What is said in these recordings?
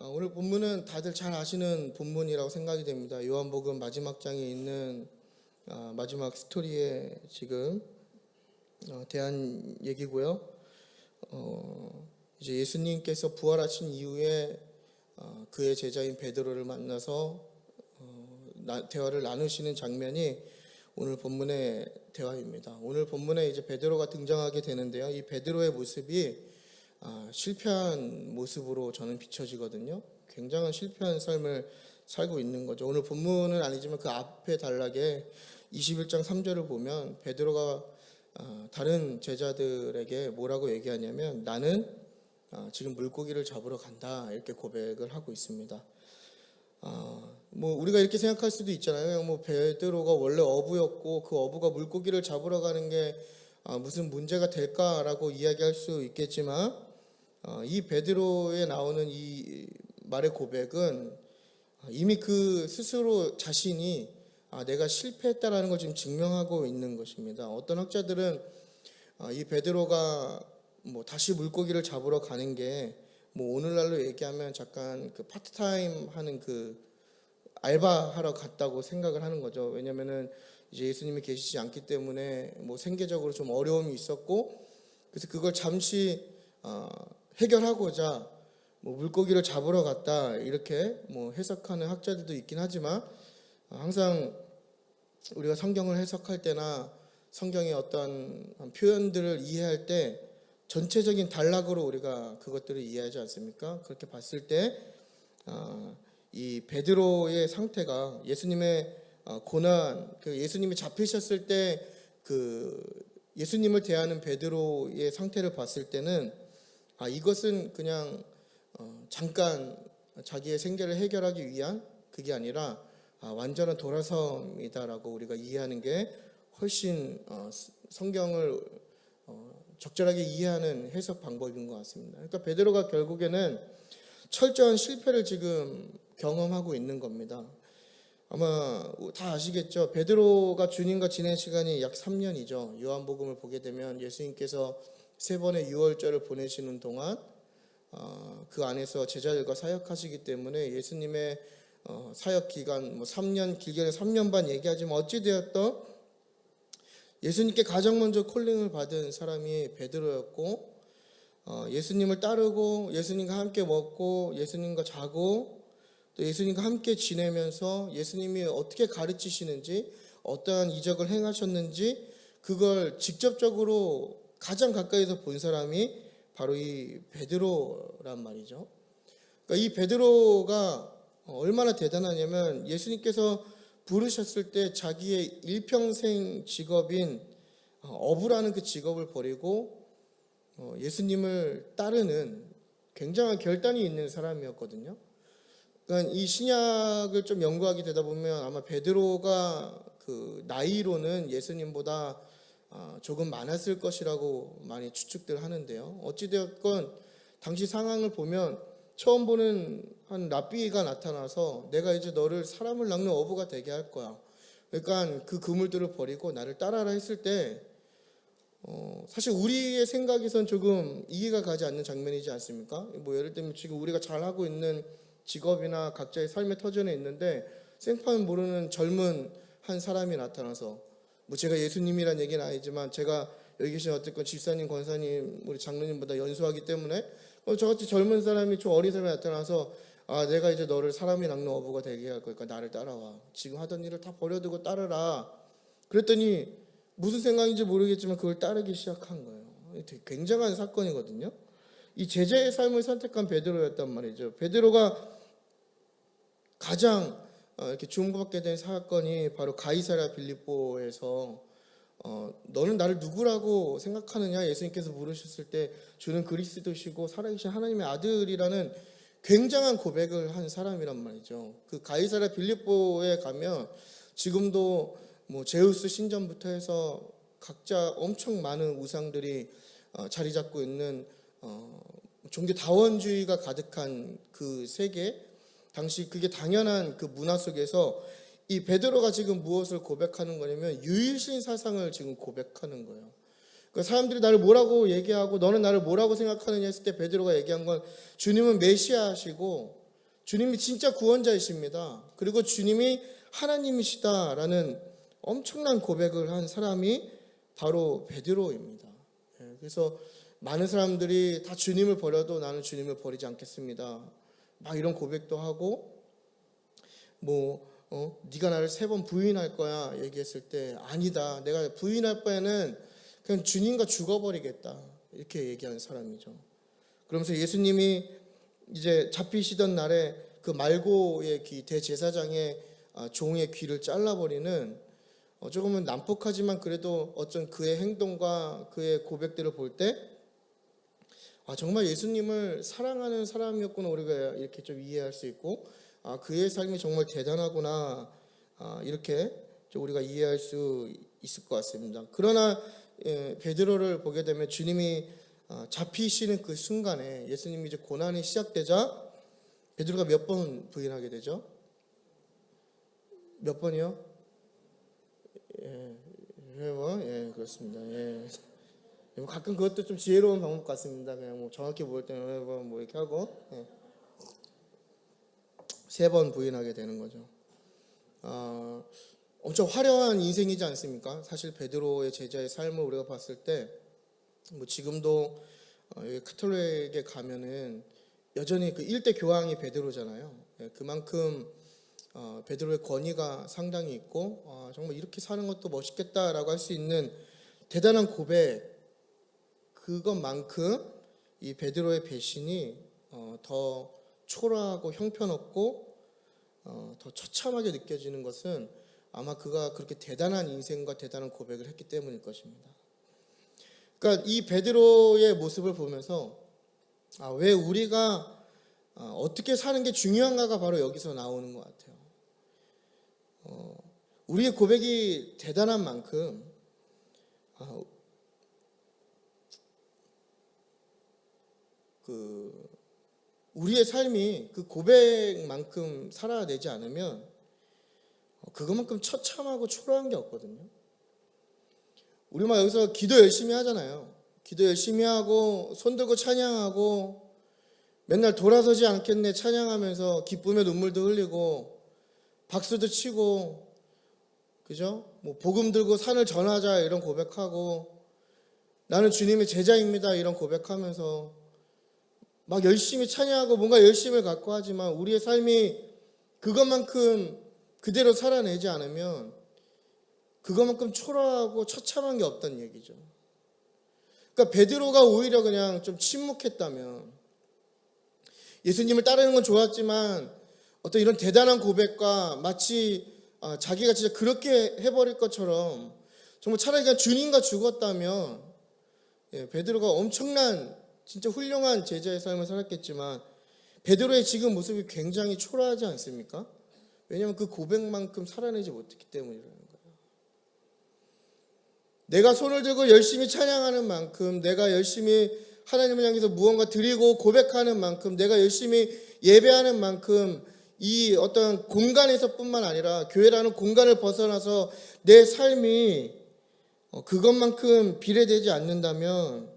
오늘 본문은 다들 잘 아시는 본문이라고 생각이 됩니다. 요한복음 마지막 장에 있는 마지막 스토리에 지금 대한 얘기고요. 이제 예수님께서 부활하신 이후에 그의 제자인 베드로를 만나서 대화를 나누시는 장면이 오늘 본문의 대화입니다. 오늘 본문에 이제 베드로가 등장하게 되는데요. 이 베드로의 모습이 실패한 모습으로 저는 비춰지거든요. 굉장한 실패한 삶을 살고 있는 거죠. 오늘 본문은 아니지만 그 앞에 단락에 21장 3절을 보면 베드로가 다른 제자들에게 뭐라고 얘기하냐면 나는 지금 물고기를 잡으러 간다 이렇게 고백을 하고 있습니다. 뭐 우리가 이렇게 생각할 수도 있잖아요. 뭐 베드로가 원래 어부였고 그 어부가 물고기를 잡으러 가는 게 무슨 문제가 될까라고 이야기할 수 있겠지만 이 베드로에 나오는 이 말의 고백은 이미 그 스스로 자신이 내가 실패했다라는 걸 지금 증명하고 있는 것입니다. 어떤 학자들은 이 베드로가 뭐 다시 물고기를 잡으러 가는 게 뭐 오늘날로 얘기하면 잠깐 그 파트타임 하는 그 알바하러 갔다고 생각을 하는 거죠. 왜냐면은 이제 예수님이 계시지 않기 때문에 뭐 생계적으로 좀 어려움이 있었고 그래서 그걸 잠시 해결하고자 뭐 물고기를 잡으러 갔다 이렇게 뭐 해석하는 학자들도 있긴 하지만 항상 우리가 성경을 해석할 때나 성경의 어떤 표현들을 이해할 때 전체적인 단락으로 우리가 그것들을 이해하지 않습니까? 그렇게 봤을 때 이 베드로의 상태가 예수님의 고난, 그 예수님이 잡히셨을 때 그 예수님을 대하는 베드로의 상태를 봤을 때는 이것은 그냥 잠깐 자기의 생계를 해결하기 위한 그게 아니라 완전한 돌아섬이다라고 우리가 이해하는 게 훨씬 성경을 적절하게 이해하는 해석 방법인 것 같습니다. 그러니까 베드로가 결국에는 철저한 실패를 지금 경험하고 있는 겁니다. 아마 다 아시겠죠. 베드로가 주님과 지낸 시간이 약 3년이죠. 요한복음을 보게 되면 예수님께서 3번의 유월절을 보내시는 동안 그 안에서 제자들과 사역하시기 때문에 예수님의 사역 기간 뭐 3년, 길게는 3년 반 얘기하지만 어찌 되었던 예수님께 가장 먼저 콜링을 받은 사람이 베드로였고 예수님을 따르고 예수님과 함께 먹고 예수님과 자고 또 예수님과 함께 지내면서 예수님이 어떻게 가르치시는지 어떠한 이적을 행하셨는지 그걸 직접적으로 가장 가까이서 본 사람이 바로 이 베드로란 말이죠. 그러니까 이 베드로가 얼마나 대단하냐면 예수님께서 부르셨을 때 자기의 일평생 직업인 어부라는 그 직업을 버리고 예수님을 따르는 굉장한 결단이 있는 사람이었거든요. 그러니까 이 신약을 좀 연구하게 되다 보면 아마 베드로가 그 나이로는 예수님보다 조금 많았을 것이라고 많이 추측들 하는데요. 어찌되었건 당시 상황을 보면 처음 보는 한 랍비가 나타나서 내가 이제 너를 사람을 낚는 어부가 되게 할 거야. 그러니까 그 그물들을 버리고 나를 따라라 했을 때 사실 우리의 생각에선 조금 이해가 가지 않는 장면이지 않습니까? 뭐 예를 들면 지금 우리가 잘하고 있는 직업이나 각자의 삶의 터전에 있는데 생판 모르는 젊은 한 사람이 나타나서 뭐 제가 예수님이란 얘기는 아니지만 제가 여기 계신 어쨌건 집사님, 권사님, 우리 장로님보다 연수하기 때문에 저같이 젊은 사람이 좀 어린 사람이 나타나서 내가 이제 너를 사람이 낚는 어부가 되게 할 거니까 나를 따라와. 지금 하던 일을 다 버려두고 따르라. 그랬더니 무슨 생각인지 모르겠지만 그걸 따르기 시작한 거예요. 되게 굉장한 사건이거든요. 이 제자의 삶을 선택한 베드로였단 말이죠. 베드로가 가장 이렇게 주목받게 된 사건이 바로 가이사랴 빌립보에서 너는 나를 누구라고 생각하느냐 예수님께서 물으셨을 때 주는 그리스도시고 살아계신 하나님의 아들이라는 굉장한 고백을 한 사람이란 말이죠. 그 가이사랴 빌립보에 가면 지금도 뭐 제우스 신전부터 해서 각자 엄청 많은 우상들이 자리 잡고 있는 종교 다원주의가 가득한 그 세계, 당시 그게 당연한 그 문화 속에서 이 베드로가 지금 무엇을 고백하는 거냐면 유일신 사상을 지금 고백하는 거예요. 그 사람들이 나를 뭐라고 얘기하고 너는 나를 뭐라고 생각하느냐 했을 때 베드로가 얘기한 건 주님은 메시아시고 주님이 진짜 구원자이십니다. 그리고 주님이 하나님이시다라는 엄청난 고백을 한 사람이 바로 베드로입니다. 그래서 많은 사람들이 다 주님을 버려도 나는 주님을 버리지 않겠습니다. 막 이런 고백도 하고 네가 나를 3번 부인할 거야 얘기했을 때 아니다. 내가 부인할 바에는 그냥 주님과 죽어버리겠다. 이렇게 얘기하는 사람이죠. 그러면서 예수님이 이제 잡히시던 날에 그 말고의 귀 대제사장의 종의 귀를 잘라버리는 조금은 난폭하지만 그래도 어떤 그의 행동과 그의 고백들을 볼 때 정말 예수님을 사랑하는 사람이었구나 우리가 이렇게 좀 이해할 수 있고 그의 삶이 정말 대단하구나 이렇게 좀 우리가 이해할 수 있을 것 같습니다. 그러나 베드로를 보게 되면 주님이 잡히시는 그 순간에 예수님이 이제 고난이 시작되자 베드로가 몇 번 부인하게 되죠? 몇 번이요? 3번? 그렇습니다. 가끔 그것도 좀 지혜로운 방법 같습니다. 그냥 정확히 모를 때는 3번 이렇게 하고 3번 부인하게 되는 거죠. 엄청 화려한 인생이지 않습니까? 사실 베드로의 제자의 삶을 우리가 봤을 때 지금도 카톨릭에 가면은 여전히 그 1대 교황이 베드로잖아요. 그만큼 베드로의 권위가 상당히 있고 정말 이렇게 사는 것도 멋있겠다라고 할 수 있는 대단한 고백, 그것만큼 이 베드로의 배신이 더 초라하고 형편없고 더 처참하게 느껴지는 것은 아마 그가 그렇게 대단한 인생과 대단한 고백을 했기 때문일 것입니다. 그러니까 이 베드로의 모습을 보면서 왜 우리가 어떻게 사는 게 중요한가가 바로 여기서 나오는 것 같아요. 우리의 고백이 대단한 만큼 우리의 삶이 그 고백만큼 살아내지 않으면 그것만큼 처참하고 초라한 게 없거든요. 우리 막 여기서 기도 열심히 하잖아요. 기도 열심히 하고 손 들고 찬양하고 맨날 돌아서지 않겠네 찬양하면서 기쁨의 눈물도 흘리고 박수도 치고 그죠? 복음 들고 산을 전하자 이런 고백하고 나는 주님의 제자입니다 이런 고백하면서 막 열심히 찬양하고 뭔가 열심을 갖고 하지만 우리의 삶이 그것만큼 그대로 살아내지 않으면 그것만큼 초라하고 처참한 게 없다는 얘기죠. 그러니까 베드로가 오히려 그냥 좀 침묵했다면 예수님을 따르는 건 좋았지만 어떤 이런 대단한 고백과 마치 자기가 진짜 그렇게 해버릴 것처럼 정말 차라리 그냥 주님과 죽었다면 베드로가 엄청난 진짜 훌륭한 제자의 삶을 살았겠지만 베드로의 지금 모습이 굉장히 초라하지 않습니까? 왜냐하면 그 고백만큼 살아내지 못했기 때문이라는 거예요. 내가 손을 들고 열심히 찬양하는 만큼 내가 열심히 하나님을 향해서 무언가 드리고 고백하는 만큼 내가 열심히 예배하는 만큼 이 어떤 공간에서뿐만 아니라 교회라는 공간을 벗어나서 내 삶이 그것만큼 비례되지 않는다면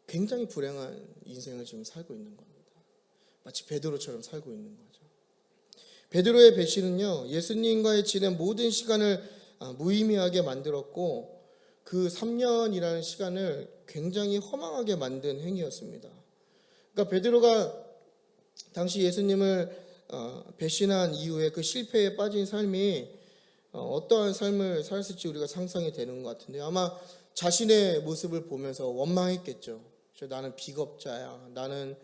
굉장히 불행한 인생을 지금 살고 있는 겁니다. 마치 베드로처럼 살고 있는 거죠. 베드로의 배신은요, 예수님과의 지낸 모든 시간을 무의미하게 만들었고 그 3년이라는 시간을 굉장히 허망하게 만든 행위였습니다. 그러니까 베드로가 당시 예수님을 배신한 이후에 그 실패에 빠진 삶이 어떠한 삶을 살았을지 우리가 상상이 되는 것 같은데 아마 자신의 모습을 보면서 원망했겠죠. 나는 비겁자야. 나는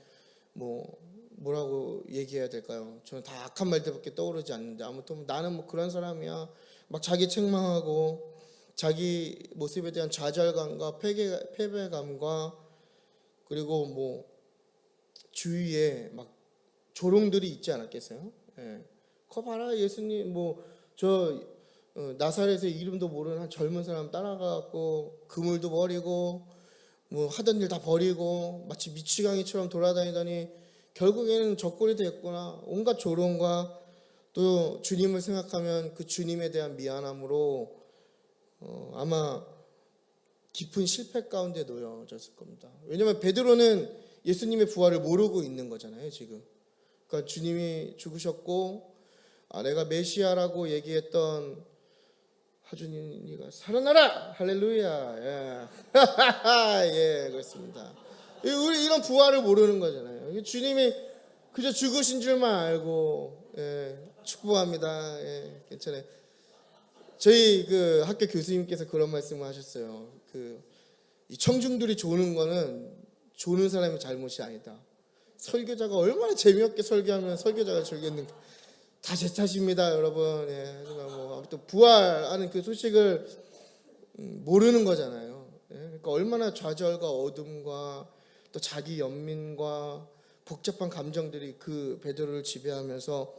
뭐라고 얘기해야 될까요? 저는 다 악한 말들밖에 떠오르지 않는데 아무튼 나는 그런 사람이야. 막 자기 책망하고 자기 모습에 대한 좌절감과 패배감과 그리고 주위에 막 조롱들이 있지 않았겠어요? 거 봐라 예수님 나사렛의 이름도 모르는 한 젊은 사람 따라가고 그물도 버리고 하던 일 다 버리고 마치 미치광이처럼 돌아다니더니 결국에는 적골이 됐구나. 온갖 조롱과 또 주님을 생각하면 그 주님에 대한 미안함으로 아마 깊은 실패 가운데 놓여졌을 겁니다. 왜냐하면 베드로는 예수님의 부활을 모르고 있는 거잖아요. 지금 그러니까 주님이 죽으셨고 내가 메시아라고 얘기했던 하준이가 살아나라 할렐루야. 예. 예, 그렇습니다. 우리 이런 부활을 모르는 거잖아요. 주님이 그저 죽으신 줄만 알고 축복합니다. 예, 괜찮아요. 저희 그 학교 교수님께서 그런 말씀을 하셨어요. 이 청중들이 조는 거는 조는 사람의 잘못이 아니다. 설교자가 얼마나 재미없게 설교하면 설교자가 즐겼는가. 다 제 탓입니다, 여러분. 예, 아무튼 부활하는 그 소식을 모르는 거잖아요. 예, 그러니까 얼마나 좌절과 어둠과 또 자기 연민과 복잡한 감정들이 그 베드로를 지배하면서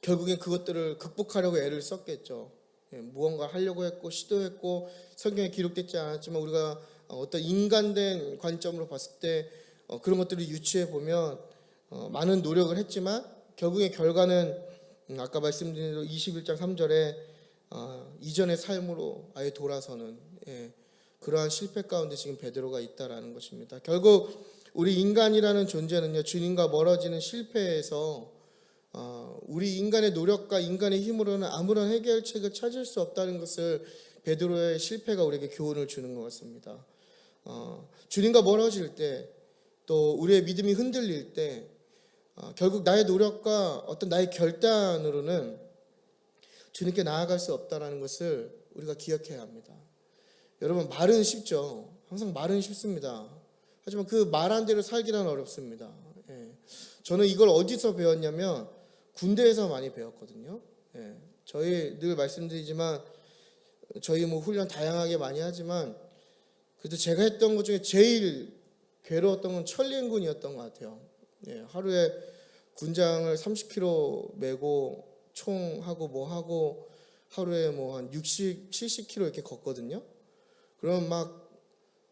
결국엔 그것들을 극복하려고 애를 썼겠죠. 예, 무언가 하려고 했고 시도했고 성경에 기록되지 않았지만 우리가 어떤 인간된 관점으로 봤을 때 그런 것들을 유추해 보면 많은 노력을 했지만 결국의 결과는 아까 말씀드린 대로 21장 3절에 이전의 삶으로 아예 돌아서는 그러한 실패 가운데 지금 베드로가 있다라는 것입니다. 결국 우리 인간이라는 존재는요, 주님과 멀어지는 실패에서 우리 인간의 노력과 인간의 힘으로는 아무런 해결책을 찾을 수 없다는 것을 베드로의 실패가 우리에게 교훈을 주는 것 같습니다. 주님과 멀어질 때, 또 우리의 믿음이 흔들릴 때 결국 나의 노력과 어떤 나의 결단으로는 주님께 나아갈 수 없다는 것을 우리가 기억해야 합니다. 여러분, 말은 쉽죠. 항상 말은 쉽습니다. 하지만 그 말한 대로 살기란 어렵습니다. 저는 이걸 어디서 배웠냐면 군대에서 많이 배웠거든요. 저희 늘 말씀드리지만 저희 훈련 다양하게 많이 하지만 그래도 제가 했던 것 중에 제일 괴로웠던 건 천린군이었던 것 같아요. 하루에 군장을 30kg 메고 총하고 뭐 하고 하루에 한 60, 70km 이렇게 걷거든요. 그러면 막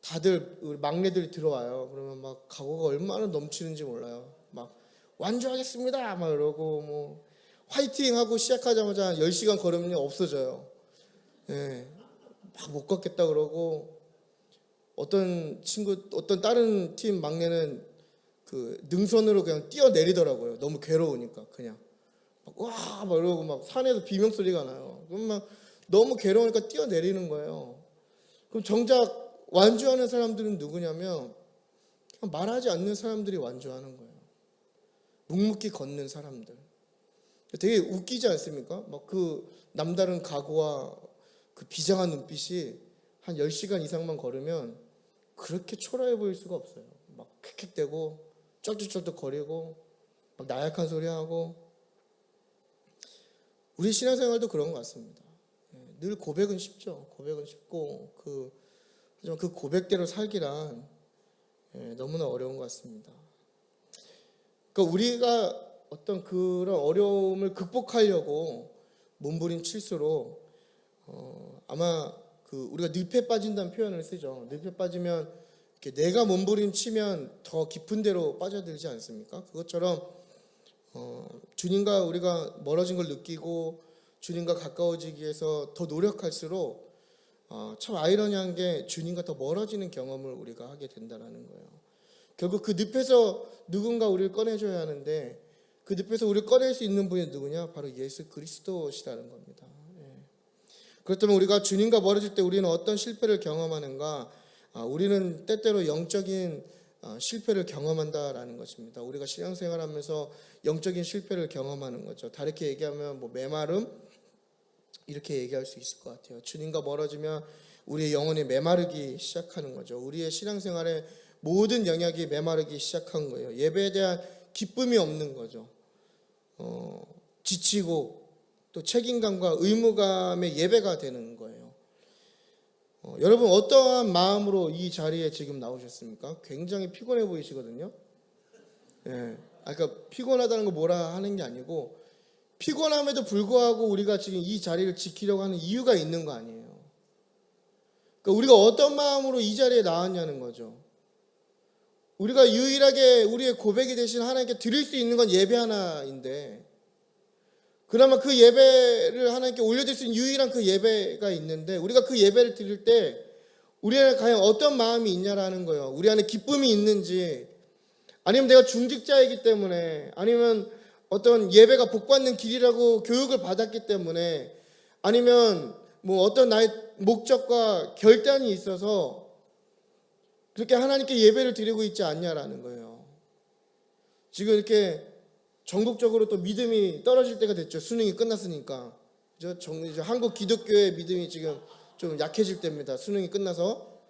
다들 우리 막내들이 들어와요. 그러면 막 각오가 얼마나 넘치는지 몰라요. 막 완주하겠습니다 막 이러고 화이팅 하고 시작하자마자 10시간 걸으면 없어져요. 막 못 걷겠다 그러고 어떤 다른 팀 막내는 그 능선으로 그냥 뛰어내리더라고요. 너무 괴로우니까 그냥 막 이러고 막 산에서 비명 소리가 나요. 그럼 막 너무 괴로우니까 뛰어내리는 거예요. 그럼 정작 완주하는 사람들은 누구냐면 그냥 말하지 않는 사람들이 완주하는 거예요. 묵묵히 걷는 사람들. 되게 웃기지 않습니까? 막 그 남다른 각오와 그 비장한 눈빛이 한 10시간 이상만 걸으면 그렇게 초라해 보일 수가 없어요. 막 킥킥대고 쩔뚝쩔뚝 거리고 막 나약한 소리 하고. 우리 신앙생활도 그런 것 같습니다. 늘 고백은 쉽죠. 고백은 쉽고 하지만 그 고백대로 살기란 너무나 어려운 것 같습니다. 그러니까 우리가 어떤 그런 어려움을 극복하려고 몸부림칠수록 아마 우리가 늪에 빠진다는 표현을 쓰죠. 늪에 빠지면 이렇게 내가 몸부림치면 더 깊은 데로 빠져들지 않습니까? 그것처럼 주님과 우리가 멀어진 걸 느끼고 주님과 가까워지기 위해서 더 노력할수록 참 아이러니한 게 주님과 더 멀어지는 경험을 우리가 하게 된다는 거예요. 결국 그 늪에서 누군가 우리를 꺼내줘야 하는데 그 늪에서 우리를 꺼낼 수 있는 분이 누구냐? 바로 예수 그리스도시라는 겁니다. 그렇다면 우리가 주님과 멀어질 때 우리는 어떤 실패를 경험하는가? 우리는 때때로 영적인 실패를 경험한다라는 것입니다. 우리가 신앙생활하면서 영적인 실패를 경험하는 거죠. 다르게 얘기하면 메마름 이렇게 얘기할 수 있을 것 같아요. 주님과 멀어지면 우리의 영혼이 메마르기 시작하는 거죠. 우리의 신앙생활의 모든 영역이 메마르기 시작한 거예요. 예배에 대한 기쁨이 없는 거죠. 지치고 또 책임감과 의무감의 예배가 되는 거예요. 여러분 어떠한 마음으로 이 자리에 지금 나오셨습니까? 굉장히 피곤해 보이시거든요. 그러니까 피곤하다는 거 뭐라 하는 게 아니고 피곤함에도 불구하고 우리가 지금 이 자리를 지키려고 하는 이유가 있는 거 아니에요. 그러니까 우리가 어떤 마음으로 이 자리에 나왔냐는 거죠. 우리가 유일하게 우리의 고백이 되신 하나님께 드릴 수 있는 건 예배 하나인데 그나마 그 예배를 하나님께 올려드릴 수 있는 유일한 그 예배가 있는데 우리가 그 예배를 드릴 때 우리 안에 과연 어떤 마음이 있냐라는 거예요. 우리 안에 기쁨이 있는지 아니면 내가 중직자이기 때문에, 아니면 어떤 예배가 복받는 길이라고 교육을 받았기 때문에, 아니면 뭐 어떤 나의 목적과 결단이 있어서 그렇게 하나님께 예배를 드리고 있지 않냐라는 거예요. 지금 이렇게 전국적으로 또 믿음이 떨어질 때가 됐죠. 수능이 끝났으니까. 이제 한국 기독교의 믿음이 지금 좀 약해질 때입니다. 수능이 끝나서.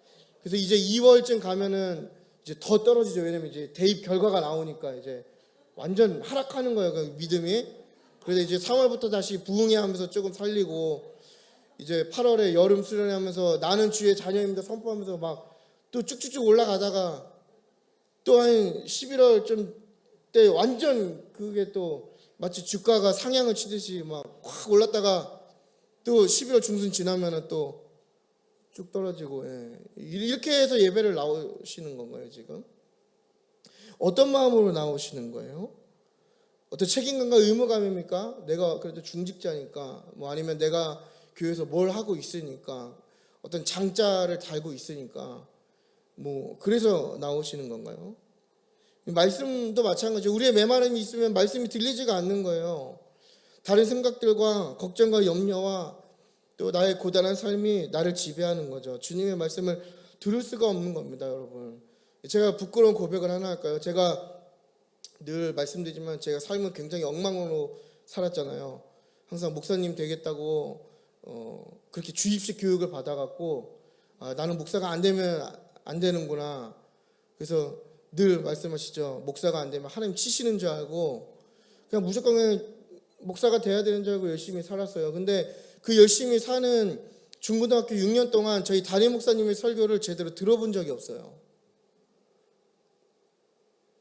그래서 이제 2월쯤 가면은 이제 더 떨어지죠. 왜냐면 이제 대입 결과가 나오니까 이제 완전 하락하는 거예요. 그 믿음이. 그래서 이제 3월부터 다시 부흥회 하면서 조금 살리고, 이제 8월에 여름 수련회 하면서 나는 주의 자녀입니다 선포하면서 막 또 쭉쭉쭉 올라가다가 또 한 11월쯤 때 완전 그게 또 마치 주가가 상향을 치듯이 막 확 올랐다가 또 11월 중순 지나면은 또 쭉 떨어지고, 이렇게 해서 예배를 나오시는 건가요 지금? 어떤 마음으로 나오시는 거예요? 어떤 책임감과 의무감입니까? 내가 그래도 중직자니까, 뭐 아니면 내가 교회에서 뭘 하고 있으니까, 어떤 장자를 달고 있으니까, 뭐 그래서 나오시는 건가요? 말씀도 마찬가지죠. 우리의 메마름이 있으면 말씀이 들리지가 않는 거예요. 다른 생각들과 걱정과 염려와 또 나의 고단한 삶이 나를 지배하는 거죠. 주님의 말씀을 들을 수가 없는 겁니다, 여러분. 제가 부끄러운 고백을 하나 할까요? 제가 늘 말씀드리지만 제가 삶을 굉장히 엉망으로 살았잖아요. 항상 목사님 되겠다고 그렇게 주입식 교육을 받아갖고, 나는 목사가 안 되면 안 되는구나. 그래서 늘 말씀하시죠. 목사가 안 되면 하나님 치시는 줄 알고 그냥 무조건 목사가 돼야 되는 줄 알고 열심히 살았어요. 근데 그 열심히 사는 중고등학교 6년 동안 저희 담임 목사님의 설교를 제대로 들어본 적이 없어요.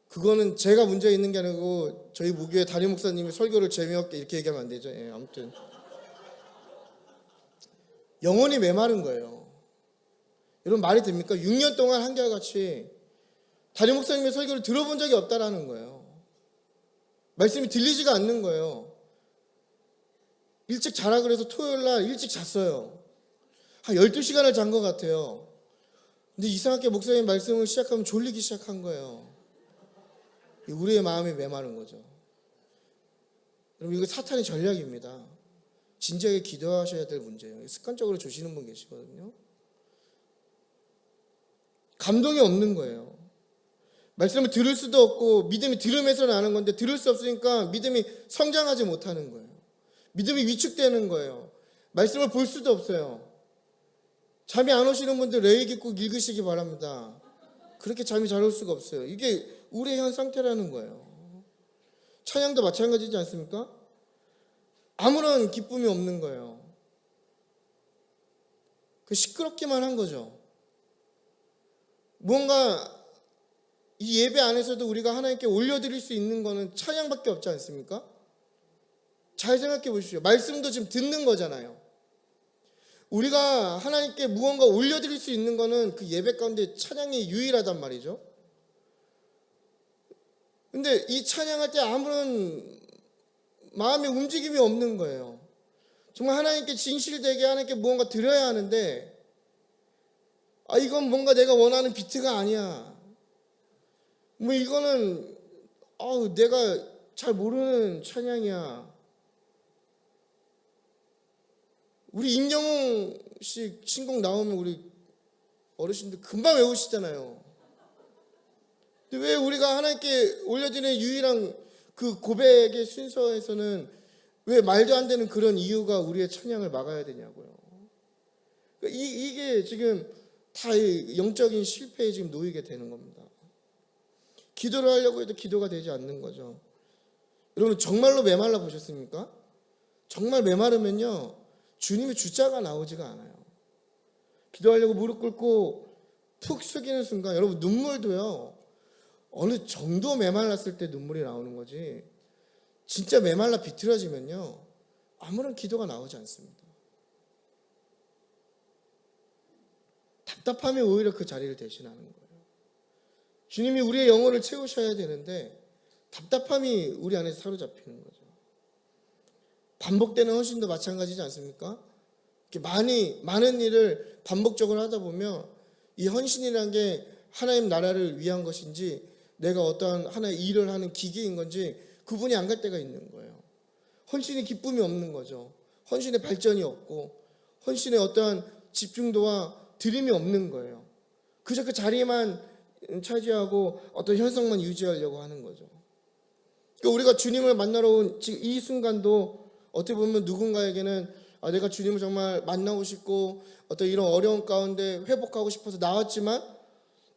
그거는 제가 문제 있는 게 아니고 저희 무교의 담임 목사님이 설교를 재미없게 이렇게 얘기하면 안 되죠. 아무튼 영혼이 메마른 거예요. 여러분 말이 됩니까? 6년 동안 한결같이 담임 목사님의 설교를 들어본 적이 없다라는 거예요. 말씀이 들리지가 않는 거예요. 일찍 자라 그래서 토요일날 일찍 잤어요. 한 12시간을 잔 것 같아요. 근데 이상하게 목사님 말씀을 시작하면 졸리기 시작한 거예요. 우리의 마음이 메마른 거죠. 여러분 이거 사탄의 전략입니다. 진지하게 기도하셔야 될 문제예요. 습관적으로 조시는 분 계시거든요. 감동이 없는 거예요. 말씀을 들을 수도 없고, 믿음이 들음에서 나는 건데 들을 수 없으니까 믿음이 성장하지 못하는 거예요. 믿음이 위축되는 거예요. 말씀을 볼 수도 없어요. 잠이 안 오시는 분들 레위기 꼭 읽으시기 바랍니다. 그렇게 잠이 잘 올 수가 없어요. 이게 우리의 현 상태라는 거예요. 찬양도 마찬가지지 않습니까? 아무런 기쁨이 없는 거예요. 시끄럽기만 한 거죠. 뭔가 이 예배 안에서도 우리가 하나님께 올려드릴 수 있는 거는 찬양밖에 없지 않습니까? 잘 생각해 보십시오. 말씀도 지금 듣는 거잖아요. 우리가 하나님께 무언가 올려드릴 수 있는 거는 그 예배 가운데 찬양이 유일하단 말이죠. 근데 이 찬양할 때 아무런 마음의 움직임이 없는 거예요. 정말 하나님께 진실되게 하나님께 무언가 드려야 하는데, 이건 뭔가 내가 원하는 비트가 아니야. 뭐 이거는 내가 잘 모르는 찬양이야. 우리 임영웅 씨 신곡 나오면 우리 어르신들 금방 외우시잖아요. 근데 왜 우리가 하나님께 올려드리는 유일한 그 고백의 순서에서는 왜 말도 안 되는 그런 이유가 우리의 찬양을 막아야 되냐고요. 이게 지금 다 영적인 실패에 지금 놓이게 되는 겁니다. 기도를 하려고 해도 기도가 되지 않는 거죠. 여러분 정말로 메말라 보셨습니까? 정말 메마르면요 주님의 주자가 나오지가 않아요. 기도하려고 무릎 꿇고 푹 숙이는 순간 여러분 눈물도요 어느 정도 메말랐을 때 눈물이 나오는 거지, 진짜 메말라 비틀어지면요 아무런 기도가 나오지 않습니다. 답답함이 오히려 그 자리를 대신하는 거예요. 주님이 우리의 영혼을 채우셔야 되는데 답답함이 우리 안에서 사로잡히는 거죠. 반복되는 헌신도 마찬가지지 않습니까? 이렇게 많은 일을 반복적으로 하다 보면 이 헌신이라는 게 하나님 나라를 위한 것인지 내가 어떠한 하나의 일을 하는 기계인 건지 구분이 안 갈 때가 있는 거예요. 헌신의 기쁨이 없는 거죠. 헌신의 발전이 없고 헌신의 어떠한 집중도와 드림이 없는 거예요. 그저 그 자리에만 차지하고 어떤 현상만 유지하려고 하는 거죠. 그러니까 우리가 주님을 만나러 온 지금 이 순간도 어떻게 보면 누군가에게는 내가 주님을 정말 만나고 싶고 어떤 이런 어려운 가운데 회복하고 싶어서 나왔지만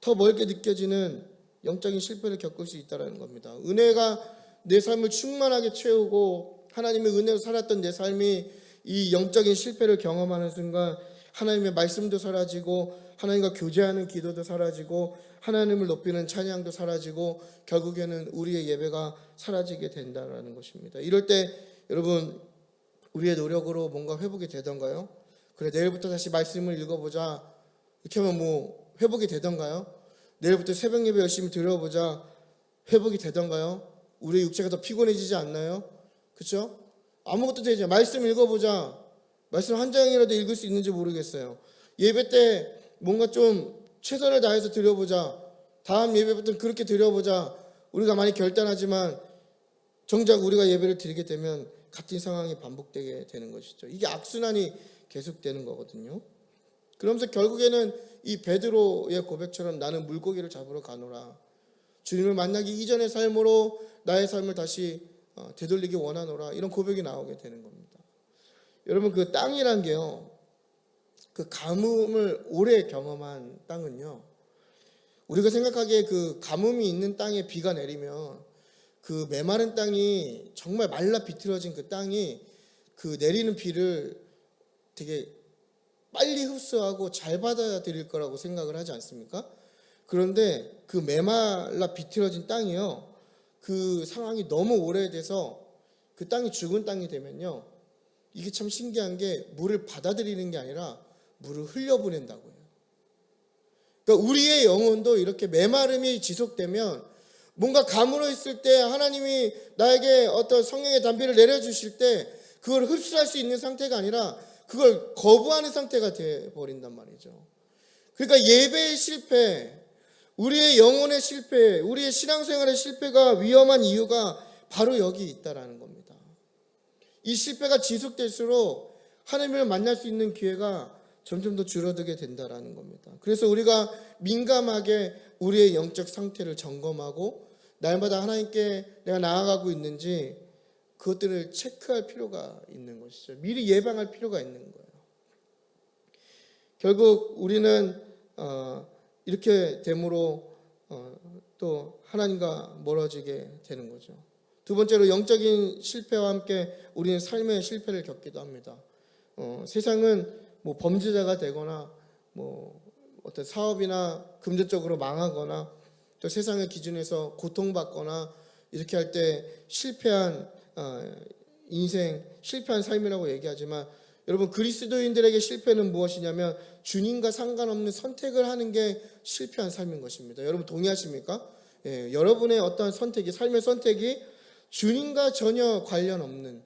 더 멀게 느껴지는 영적인 실패를 겪을 수 있다는 겁니다. 은혜가 내 삶을 충만하게 채우고 하나님의 은혜로 살았던 내 삶이 이 영적인 실패를 경험하는 순간 하나님의 말씀도 사라지고 하나님과 교제하는 기도도 사라지고 하나님을 높이는 찬양도 사라지고 결국에는 우리의 예배가 사라지게 된다는 것입니다. 이럴 때 여러분 우리의 노력으로 뭔가 회복이 되던가요? 그래 내일부터 다시 말씀을 읽어보자 이렇게 하면 뭐 회복이 되던가요? 내일부터 새벽 예배 열심히 드려보자 회복이 되던가요? 우리의 육체가 더 피곤해지지 않나요? 그렇죠? 아무것도 되지 않아요. 말씀 읽어보자. 말씀 한 장이라도 읽을 수 있는지 모르겠어요. 예배 때 뭔가 좀 최선을 다해서 드려보자. 다음 예배부터 그렇게 드려보자. 우리가 많이 결단하지만 정작 우리가 예배를 드리게 되면 같은 상황이 반복되게 되는 것이죠. 이게 악순환이 계속되는 거거든요. 그러면서 결국에는 이 베드로의 고백처럼 나는 물고기를 잡으러 가노라. 주님을 만나기 이전의 삶으로 나의 삶을 다시 되돌리기 원하노라. 이런 고백이 나오게 되는 겁니다. 여러분 그 땅이란 게요. 그 가뭄을 오래 경험한 땅은요. 우리가 생각하기에 그 가뭄이 있는 땅에 비가 내리면 그 메마른 땅이 정말 말라 비틀어진 그 땅이 그 내리는 비를 되게 빨리 흡수하고 잘 받아들일 거라고 생각을 하지 않습니까? 그런데 그 메말라 비틀어진 땅이요. 그 상황이 너무 오래돼서 그 땅이 죽은 땅이 되면요. 이게 참 신기한 게 물을 받아들이는 게 아니라 물을 흘려보낸다고요. 그러니까 우리의 영혼도 이렇게 메마름이 지속되면 뭔가 가물어 있을 때 하나님이 나에게 어떤 성령의 담비를 내려주실 때 그걸 흡수할 수 있는 상태가 아니라 그걸 거부하는 상태가 되어버린단 말이죠. 그러니까 예배의 실패, 우리의 영혼의 실패, 우리의 신앙생활의 실패가 위험한 이유가 바로 여기 있다라는 겁니다. 이 실패가 지속될수록 하나님을 만날 수 있는 기회가 점점 더 줄어들게 된다라는 겁니다. 그래서 우리가 민감하게 우리의 영적 상태를 점검하고 날마다 하나님께 내가 나아가고 있는지 그것들을 체크할 필요가 있는 것이죠. 미리 예방할 필요가 있는 거예요. 결국 우리는 이렇게 됨으로 또 하나님과 멀어지게 되는 거죠. 두 번째로 영적인 실패와 함께 우리는 삶의 실패를 겪기도 합니다. 세상은 뭐 범죄자가 되거나 뭐 어떤 사업이나 금전적으로 망하거나 또 세상의 기준에서 고통받거나 이렇게 할 때 실패한 인생, 실패한 삶이라고 얘기하지만 여러분 그리스도인들에게 실패는 무엇이냐면 주님과 상관없는 선택을 하는 게 실패한 삶인 것입니다. 여러분 동의하십니까? 예, 여러분의 어떠한 선택이 삶의 선택이 주님과 전혀 관련 없는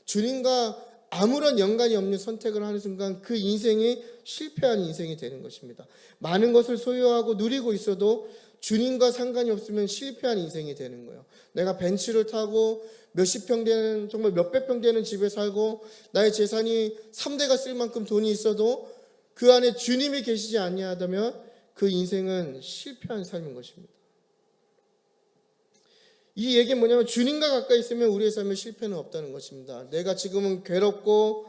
주님과 아무런 연관이 없는 선택을 하는 순간 그 인생이 실패한 인생이 되는 것입니다. 많은 것을 소유하고 누리고 있어도 주님과 상관이 없으면 실패한 인생이 되는 거예요. 내가 벤츠를 타고 몇십 평 되는 정말 몇백 평 되는 집에 살고 나의 재산이 3대가 쓸 만큼 돈이 있어도 그 안에 주님이 계시지 아니하다면 그 인생은 실패한 삶인 것입니다. 이 얘기는 뭐냐면 주님과 가까이 있으면 우리의 삶에 실패는 없다는 것입니다. 내가 지금은 괴롭고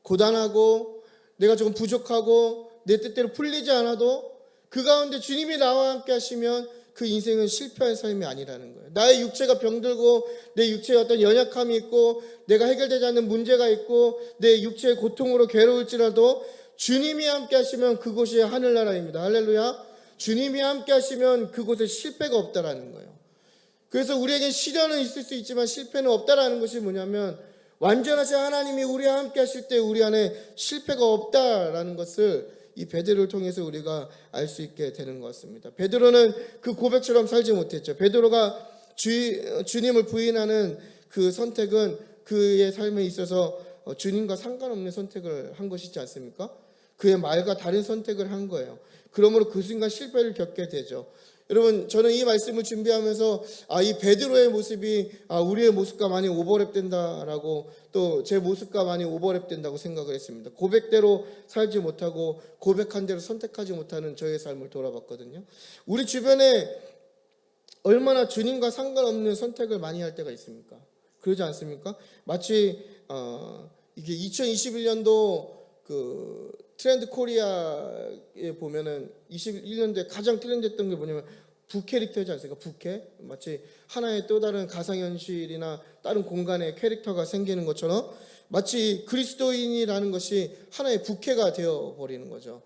고단하고 내가 조금 부족하고 내 뜻대로 풀리지 않아도 그 가운데 주님이 나와 함께 하시면 그 인생은 실패한 삶이 아니라는 거예요. 나의 육체가 병들고 내 육체에 어떤 연약함이 있고 내가 해결되지 않는 문제가 있고 내 육체의 고통으로 괴로울지라도 주님이 함께 하시면 그곳이 하늘나라입니다. 할렐루야. 주님이 함께 하시면 그곳에 실패가 없다라는 거예요. 그래서 우리에게 시련은 있을 수 있지만 실패는 없다라는 것이 뭐냐면 완전하신 하나님이 우리와 함께 하실 때 우리 안에 실패가 없다라는 것을 이 베드로를 통해서 우리가 알 수 있게 되는 것 같습니다. 베드로는 그 고백처럼 살지 못했죠. 베드로가 주님을 부인하는 그 선택은 그의 삶에 있어서 주님과 상관없는 선택을 한 것이지 않습니까? 그의 말과 다른 선택을 한 거예요. 그러므로 그 순간 실패를 겪게 되죠. 여러분, 저는 이 말씀을 준비하면서 이 베드로의 모습이 우리의 모습과 많이 오버랩된다라고, 또 제 모습과 많이 오버랩된다고 생각을 했습니다. 고백대로 살지 못하고 고백한 대로 선택하지 못하는 저의 삶을 돌아봤거든요. 우리 주변에 얼마나 주님과 상관없는 선택을 많이 할 때가 있습니까? 그러지 않습니까? 마치 이게 2021년도 그 트렌드 코리아에 보면은 21년도에 가장 트렌드했던 게 뭐냐면 부캐릭터지 않습니까? 부캐. 마치 하나의 또 다른 가상현실이나 다른 공간에 캐릭터가 생기는 것처럼 마치 그리스도인이라는 것이 하나의 부캐가 되어버리는 거죠.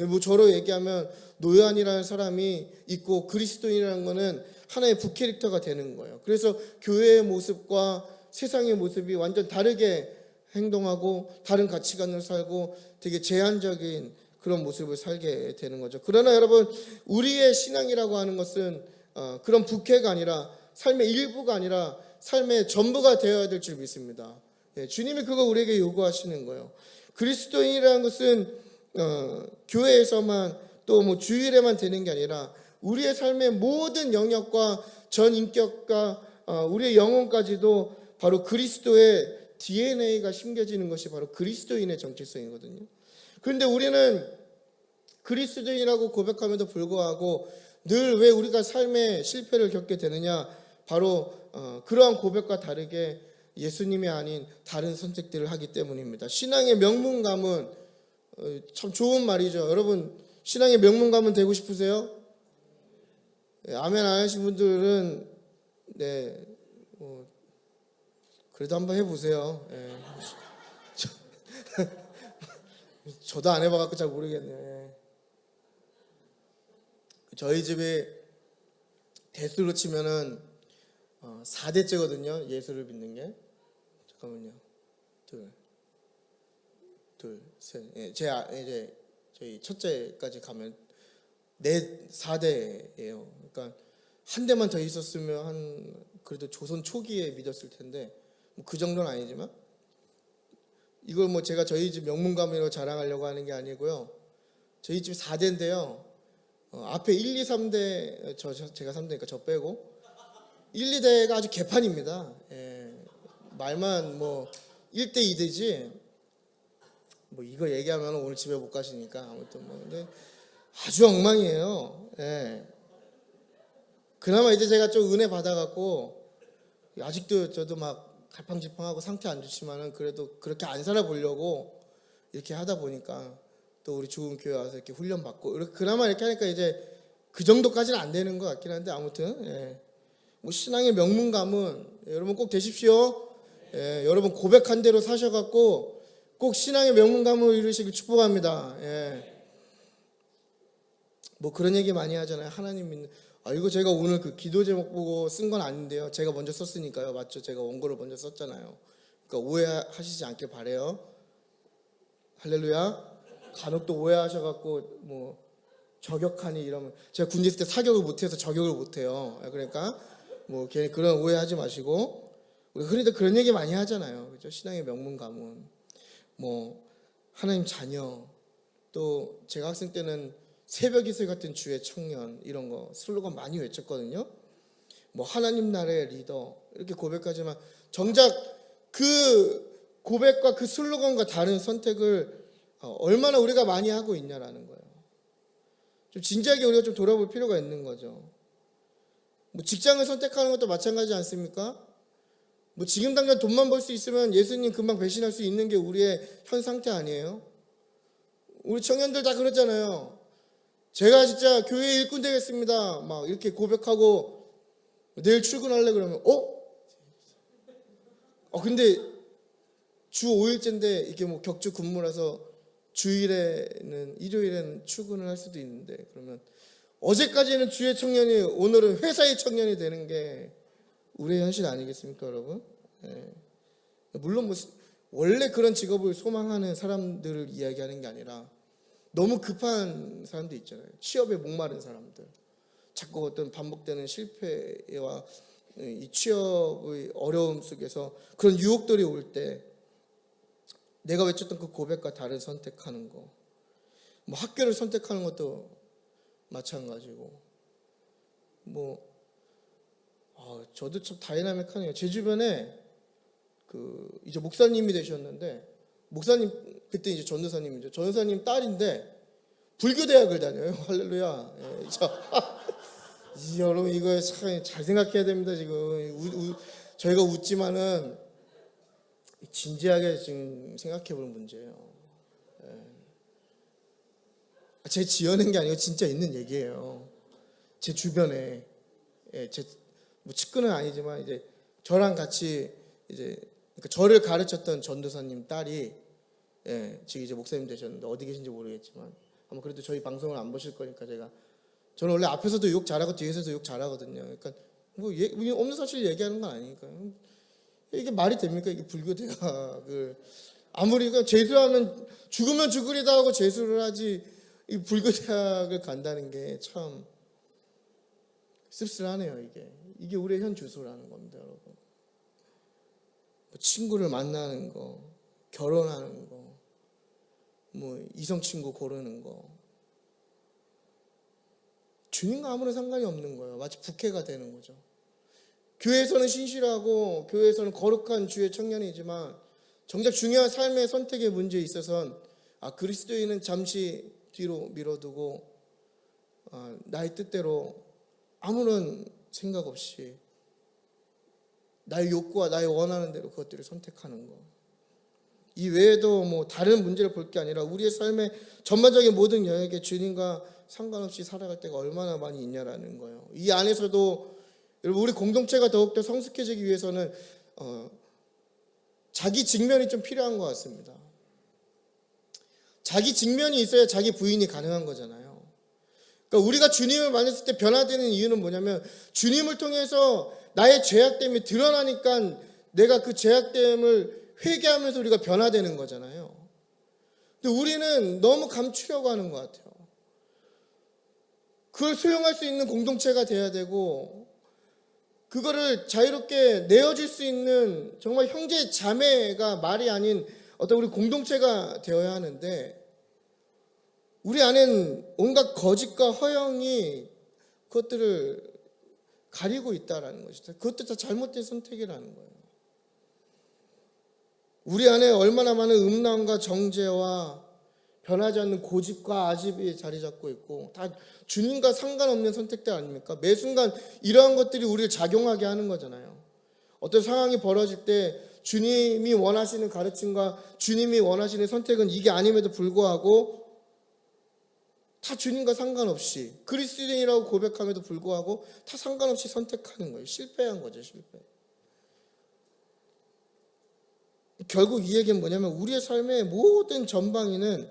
뭐 저로 얘기하면 노요한이라는 사람이 있고 그리스도인이라는 거는 하나의 부캐릭터가 되는 거예요. 그래서 교회의 모습과 세상의 모습이 완전 다르게 행동하고 다른 가치관을 살고 되게 제한적인 그런 모습을 살게 되는 거죠. 그러나 여러분, 우리의 신앙이라고 하는 것은 그런 부캐가 아니라 삶의 일부가 아니라 삶의 전부가 되어야 될 줄 믿습니다. 주님이 그거 우리에게 요구하시는 거예요. 그리스도인이라는 것은 교회에서만 또 뭐 주일에만 되는 게 아니라 우리의 삶의 모든 영역과 전 인격과 우리의 영혼까지도 바로 그리스도의 DNA가 심겨지는 것이 바로 그리스도인의 정체성이거든요. 그런데 우리는 그리스도인이라고 고백함에도 불구하고 늘 왜 우리가 삶의 실패를 겪게 되느냐? 바로 그러한 고백과 다르게 예수님이 아닌 다른 선택들을 하기 때문입니다. 신앙의 명문가문, 참 좋은 말이죠. 여러분, 신앙의 명문가문 되고 싶으세요? 아멘 안 하신 분들은 그래도 한번 해보세요. 저도 안 해봐갖고 잘 모르겠네. 저희 집이 대수로 치면은 4대째거든요. 예수를 믿는 게. 잠깐만요. 둘, 셋. 이제 저희 첫째까지 가면 4대예요. 그러니까 한 대만 더 있었으면 그래도 조선 초기에 믿었을 텐데 그 정도는 아니지만, 이걸 뭐 제가 저희 집 명문가문으로 자랑하려고 하는 게 아니고요. 저희 집 4대인데요. 앞에 1, 2, 3대, 제가 3대니까 저 빼고 1, 2대가 아주 개판입니다. 말만 뭐 1대, 2대지 뭐 이거 얘기하면 오늘 집에 못 가시니까 아무튼 뭐 근데 아주 엉망이에요. 그나마 이제 제가 좀 은혜 받아갖고 아직도 저도 막 갈팡질팡하고 상태 안 좋지만은 그래도 그렇게 안 살아보려고 이렇게 하다 보니까 또 우리 좋은 교회 와서 이렇게 훈련 받고 그나마 이렇게 하니까 이제 그 정도까지는 안 되는 것 같긴 한데 아무튼 뭐 신앙의 명문가문 여러분 꼭 되십시오. 여러분 고백한 대로 사셔갖고 꼭 신앙의 명문가문을 이루시길 축복합니다. 뭐 그런 얘기 많이 하잖아요. 하나님 믿는. 이거 제가 오늘 그 기도 제목 보고 쓴 건 아닌데요. 제가 먼저 썼으니까요. 맞죠? 제가 원고를 먼저 썼잖아요. 그러니까 오해하시지 않길 바래요. 할렐루야. 간혹 또 오해하셔갖고 뭐 저격하니 이러면 제가 군대 있을 때 사격을 못해서 저격을 못해요. 그러니까 뭐 괜히 그런 오해하지 마시고 우리 흔히들 그런 얘기 많이 하잖아요. 그죠? 신앙의 명문 가문, 뭐 하나님 자녀, 또 제가 학생 때는 새벽 이슬 같은 주의 청년 이런 거 슬로건 많이 외쳤거든요. 뭐 하나님 나라의 리더 이렇게 고백하지만 정작 그 고백과 그 슬로건과 다른 선택을 얼마나 우리가 많이 하고 있냐라는 거예요. 좀 진지하게 우리가 좀 돌아볼 필요가 있는 거죠. 뭐 직장을 선택하는 것도 마찬가지 않습니까? 뭐 지금 당장 돈만 벌 수 있으면 예수님 금방 배신할 수 있는 게 우리의 현 상태 아니에요? 우리 청년들 다 그러잖아요. 제가 진짜 교회 일꾼 되겠습니다. 막 이렇게 고백하고 내일 출근할래 그러면 근데 주 5일째인데 이게 뭐 격주 근무라서 주일에는 일요일에는 출근을 할 수도 있는데 그러면 어제까지는 주의 청년이 오늘은 회사의 청년이 되는 게 우리의 현실 아니겠습니까, 여러분? 물론 뭐 원래 그런 직업을 소망하는 사람들을 이야기하는 게 아니라 너무 급한 사람들 있잖아요. 취업에 목마른 사람들. 자꾸 어떤 반복되는 실패와 이 취업의 어려움 속에서 그런 유혹들이 올 때 내가 외쳤던 그 고백과 다른 선택하는 거. 뭐 학교를 선택하는 것도 마찬가지고 저도 참 다이나믹하네요. 제 주변에 이제 목사님이 되셨는데, 목사님 그때 이제 전도사님이죠. 전도사님 딸인데 불교 대학을 다녀요. 할렐루야. 여러분 이거 참 잘 생각해야 됩니다. 지금 저희가 웃지만은 진지하게 지금 생각해볼 문제예요. 제 지어낸 게 아니고 진짜 있는 얘기예요. 제 주변에 제 측근은 아니지만 이제 저랑 같이 이제 그러니까 저를 가르쳤던 전도사님 딸이 지금 이제 목사님 되셨는데 어디 계신지 모르겠지만 아마 그래도 저희 방송을 안 보실 거니까 저는 원래 앞에서도 욕 잘하고 뒤에서도 욕 잘하거든요. 그러니까 없는 사실 얘기하는 건 아니니까요. 이게 말이 됩니까? 이게 불교 대학을 아무리 재수하면 죽으면 죽으리다 하고 재수를 하지 이 불교 대학을 간다는 게 참 씁쓸하네요. 이게 우리의 현 주소라는 겁니다, 여러분. 친구를 만나는 거, 결혼하는 거, 이성 친구 고르는 거, 주님과 아무런 상관이 없는 거예요. 마치 부캐가 되는 거죠. 교회에서는 신실하고 교회에서는 거룩한 주의 청년이지만 정작 중요한 삶의 선택의 문제에 있어서는 그리스도인은 잠시 뒤로 밀어두고 나의 뜻대로 아무런 생각 없이 나의 욕구와 나의 원하는 대로 그것들을 선택하는 거. 이 외에도 다른 문제를 볼 게 아니라 우리의 삶의 전반적인 모든 영역에 주님과 상관없이 살아갈 때가 얼마나 많이 있냐라는 거예요. 이 안에서도 여러분 우리 공동체가 더욱더 성숙해지기 위해서는 자기 직면이 좀 필요한 것 같습니다. 자기 직면이 있어야 자기 부인이 가능한 거잖아요. 그러니까 우리가 주님을 만났을 때 변화되는 이유는 뭐냐면 주님을 통해서 나의 죄악됨이 드러나니까 내가 그 죄악됨을 회개하면서 우리가 변화되는 거잖아요. 근데 우리는 너무 감추려고 하는 것 같아요. 그걸 수용할 수 있는 공동체가 돼야 되고 그거를 자유롭게 내어줄 수 있는 정말 형제 자매가 말이 아닌 어떤 우리 공동체가 되어야 하는데 우리 안엔 온갖 거짓과 허영이 그것들을 가리고 있다라는 것이죠. 그것도 다 잘못된 선택이라는 거예요. 우리 안에 얼마나 많은 음란과 정죄와 변하지 않는 고집과 아집이 자리 잡고 있고 다 주님과 상관없는 선택들 아닙니까? 매 순간 이러한 것들이 우리를 작용하게 하는 거잖아요. 어떤 상황이 벌어질 때 주님이 원하시는 가르침과 주님이 원하시는 선택은 이게 아님에도 불구하고 다 주님과 상관없이 그리스도인이라고 고백함에도 불구하고 다 상관없이 선택하는 거예요. 실패한 거죠, 실패. 결국 이 얘기는 뭐냐면 우리의 삶의 모든 전방위는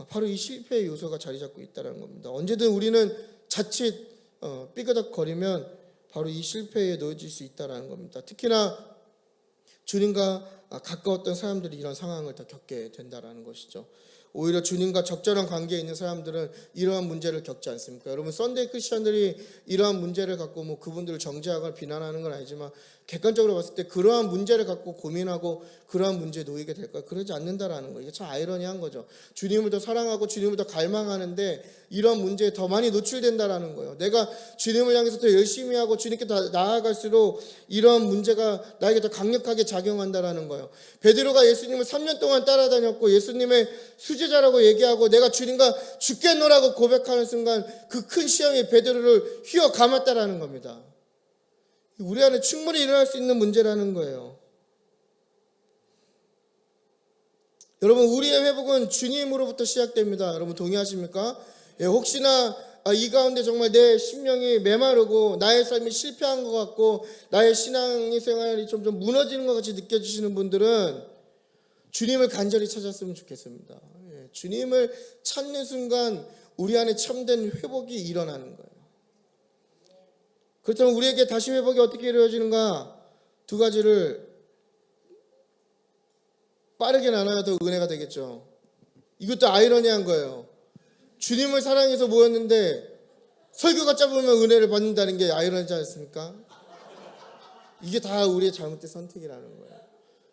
바로 이 실패의 요소가 자리 잡고 있다는 겁니다. 언제든 우리는 자칫 삐그덕거리면 바로 이 실패에 놓여질 수 있다는 겁니다. 특히나 주님과 가까웠던 사람들이 이런 상황을 더 겪게 된다는 것이죠. 오히려 주님과 적절한 관계에 있는 사람들은 이러한 문제를 겪지 않습니까? 여러분 썬데이 크리스천들이 이러한 문제를 갖고 그분들을 정죄하거나 비난하는 건 아니지만 객관적으로 봤을 때 그러한 문제를 갖고 고민하고 그러한 문제에 놓이게 될까? 그러지 않는다라는 거예요. 이게 참 아이러니한 거죠. 주님을 더 사랑하고 주님을 더 갈망하는데 이런 문제에 더 많이 노출된다라는 거예요. 내가 주님을 향해서 더 열심히 하고 주님께 더 나아갈수록 이런 문제가 나에게 더 강력하게 작용한다라는 거예요. 베드로가 예수님을 3년 동안 따라다녔고 예수님의 수제자라고 얘기하고 내가 주님과 죽겠노라고 고백하는 순간 그 큰 시험이 베드로를 휘어 감았다라는 겁니다. 우리 안에 충분히 일어날 수 있는 문제라는 거예요. 여러분 우리의 회복은 주님으로부터 시작됩니다. 여러분 동의하십니까? 혹시나 이 가운데 정말 내 심령이 메마르고 나의 삶이 실패한 것 같고 나의 신앙생활이 점점 무너지는 것 같이 느껴지시는 분들은 주님을 간절히 찾았으면 좋겠습니다. 주님을 찾는 순간 우리 안에 참된 회복이 일어나는 거예요. 그렇다면 우리에게 다시 회복이 어떻게 이루어지는가? 두 가지를 빠르게 나눠야 더 은혜가 되겠죠. 이것도 아이러니한 거예요. 주님을 사랑해서 모였는데 설교가 짧으면 은혜를 받는다는 게 아이러니하지 않습니까? 이게 다 우리의 잘못된 선택이라는 거예요.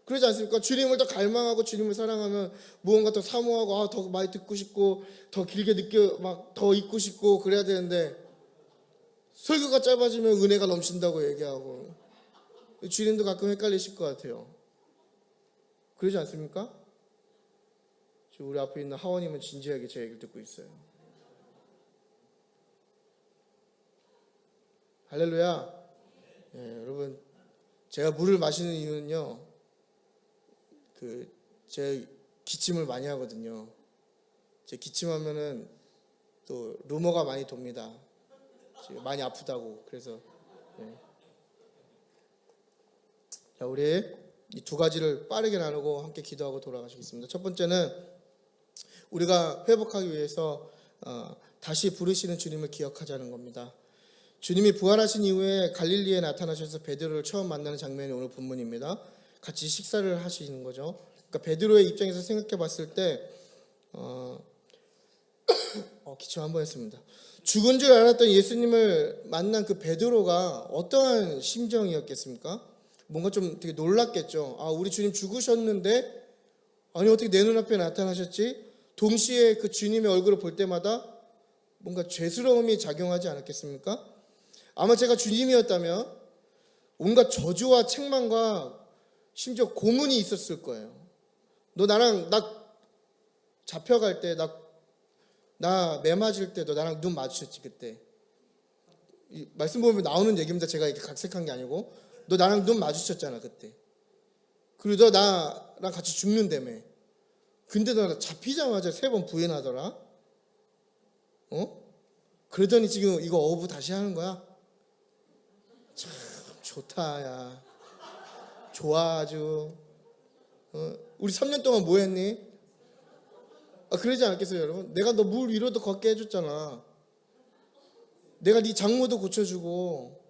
그러지 않습니까? 주님을 더 갈망하고 주님을 사랑하면 무언가 더 사모하고 더 많이 듣고 싶고 더 길게 더 잊고 싶고 그래야 되는데 설교가 짧아지면 은혜가 넘친다고 얘기하고. 주님도 가끔 헷갈리실 것 같아요. 그러지 않습니까? 우리 앞에 있는 하원님은 진지하게 제 얘기를 듣고 있어요. 할렐루야. 여러분, 제가 물을 마시는 이유는요, 제 기침을 많이 하거든요. 제 기침하면은 또 루머가 많이 돕니다. 많이 아프다고. 그래서 자, 우리 이 두 가지를 빠르게 나누고 함께 기도하고 돌아가시겠습니다. 첫 번째는 우리가 회복하기 위해서 다시 부르시는 주님을 기억하자는 겁니다. 주님이 부활하신 이후에 갈릴리에 나타나셔서 베드로를 처음 만나는 장면이 오늘 본문입니다. 같이 식사를 하시는 거죠. 그러니까 베드로의 입장에서 생각해 봤을 때 기침 한번 했습니다. 죽은 줄 알았던 예수님을 만난 그 베드로가 어떠한 심정이었겠습니까? 뭔가 좀 되게 놀랐겠죠. 우리 주님 죽으셨는데 아니 어떻게 내 눈앞에 나타나셨지? 동시에 그 주님의 얼굴을 볼 때마다 뭔가 죄스러움이 작용하지 않았겠습니까? 아마 제가 주님이었다면 온갖 저주와 책망과 심지어 고문이 있었을 거예요. 너 나랑 잡혀갈 때 나 매 맞을 때 너 나랑 눈 마주쳤지 그때. 이 말씀 보면 나오는 얘기입니다. 제가 이렇게 각색한 게 아니고 너 나랑 눈 마주쳤잖아 그때. 그리고 너 나랑 같이 죽는다며. 근데 너 잡히자마자 3번 부인하더라. 그러더니 지금 이거 어부 다시 하는 거야. 참 좋다 야. 좋아 아주. 우리 3년 동안 뭐 했니? 그러지 않겠어요 여러분? 내가 너 물 위로도 걷게 해줬잖아. 내가 네 장모도 고쳐주고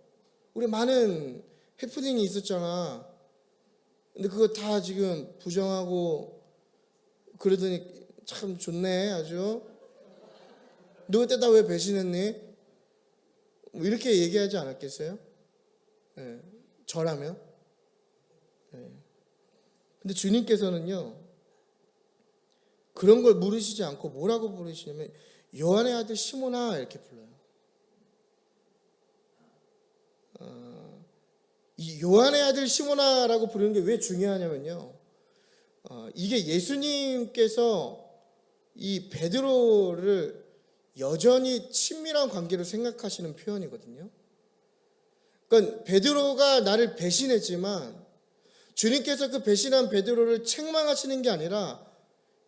우리 많은 해프닝이 있었잖아. 근데 그거 다 지금 부정하고 그러더니 참 좋네 아주. 너 그때 나 왜 배신했니? 이렇게 얘기하지 않았겠어요? 저라면. 근데 주님께서는요 그런 걸 물으시지 않고 뭐라고 부르시냐면 요한의 아들 시몬아 이렇게 불러요. 이 요한의 아들 시몬아라고 부르는 게 왜 중요하냐면요, 이게 예수님께서 이 베드로를 여전히 친밀한 관계로 생각하시는 표현이거든요. 그러니까 베드로가 나를 배신했지만 주님께서 그 배신한 베드로를 책망하시는 게 아니라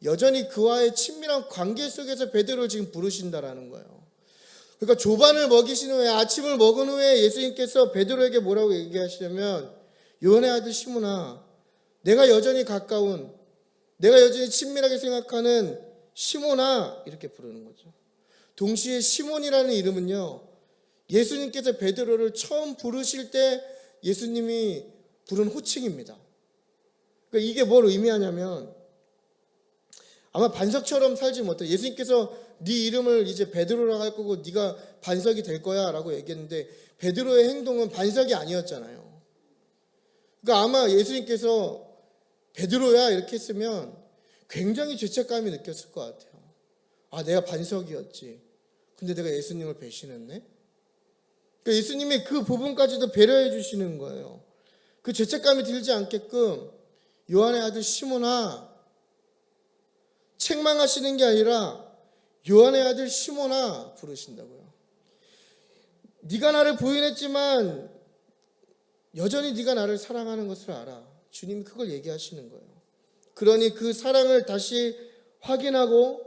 여전히 그와의 친밀한 관계 속에서 베드로를 지금 부르신다라는 거예요. 그러니까 조반을 먹이신 후에 아침을 먹은 후에 예수님께서 베드로에게 뭐라고 얘기하시냐면 요한의 아들 시몬아, 내가 여전히 가까운, 내가 여전히 친밀하게 생각하는 시몬아 이렇게 부르는 거죠. 동시에 시몬이라는 이름은요 예수님께서 베드로를 처음 부르실 때 예수님이 부른 호칭입니다. 그러니까 이게 뭘 의미하냐면 아마 반석처럼 살지 못해. 예수님께서 네 이름을 이제 베드로라고 할 거고 네가 반석이 될 거야 라고 얘기했는데 베드로의 행동은 반석이 아니었잖아요. 그러니까 아마 예수님께서 베드로야 이렇게 했으면 굉장히 죄책감이 느꼈을 것 같아요. 내가 반석이었지. 근데 내가 예수님을 배신했네. 그러니까 예수님이 그 부분까지도 배려해 주시는 거예요. 그 죄책감이 들지 않게끔 요한의 아들 시몬아, 책망하시는 게 아니라 요한의 아들 시몬아 부르신다고요. 네가 나를 부인했지만 여전히 네가 나를 사랑하는 것을 알아. 주님이 그걸 얘기하시는 거예요. 그러니 그 사랑을 다시 확인하고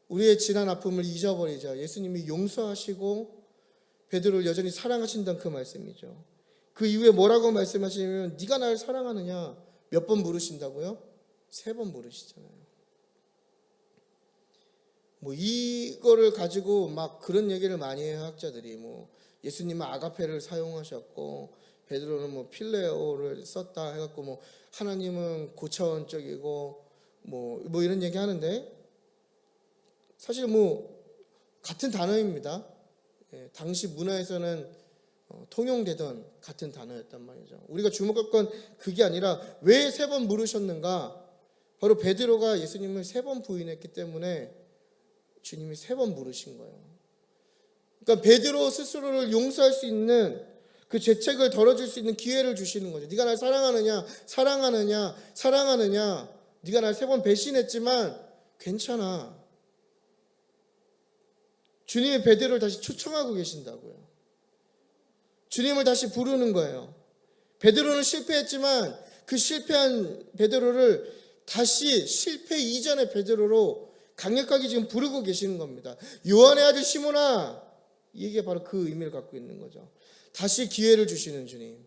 우리의 지난 아픔을 잊어버리자. 예수님이 용서하시고 베드로를 여전히 사랑하신다는 그 말씀이죠. 그 이후에 뭐라고 말씀하시냐면 네가 나를 사랑하느냐 몇 번 물으신다고요? 3번 물으시잖아요. 이거를 가지고 막 그런 얘기를 많이 해요 학자들이. 예수님은 아가페를 사용하셨고 베드로는 필레오를 썼다 해갖고 하나님은 고차원적이고 이런 얘기 하는데 사실 같은 단어입니다. 당시 문화에서는 통용되던 같은 단어였단 말이죠. 우리가 주목할 건 그게 아니라 왜 3번 물으셨는가? 바로 베드로가 예수님을 3번 부인했기 때문에 주님이 3번 물으신 거예요. 그러니까 베드로 스스로를 용서할 수 있는 그 죄책을 덜어줄 수 있는 기회를 주시는 거죠. 네가 날 사랑하느냐, 사랑하느냐, 사랑하느냐. 네가 날 3번 배신했지만 괜찮아. 주님이 베드로를 다시 초청하고 계신다고요. 주님을 다시 부르는 거예요. 베드로는 실패했지만 그 실패한 베드로를 다시 실패 이전의 베드로로 강력하게 지금 부르고 계시는 겁니다. 요한의 아들 시몬아, 이게 바로 그 의미를 갖고 있는 거죠. 다시 기회를 주시는 주님.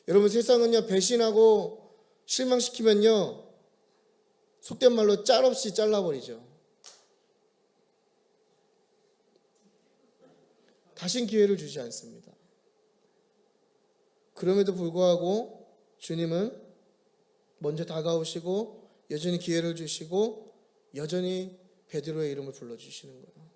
여러분, 세상은요, 배신하고 실망시키면요, 속된 말로 짤 없이 잘라버리죠. 다신 기회를 주지 않습니다. 그럼에도 불구하고 주님은 먼저 다가오시고 여전히 기회를 주시고 여전히 베드로의 이름을 불러주시는 거예요.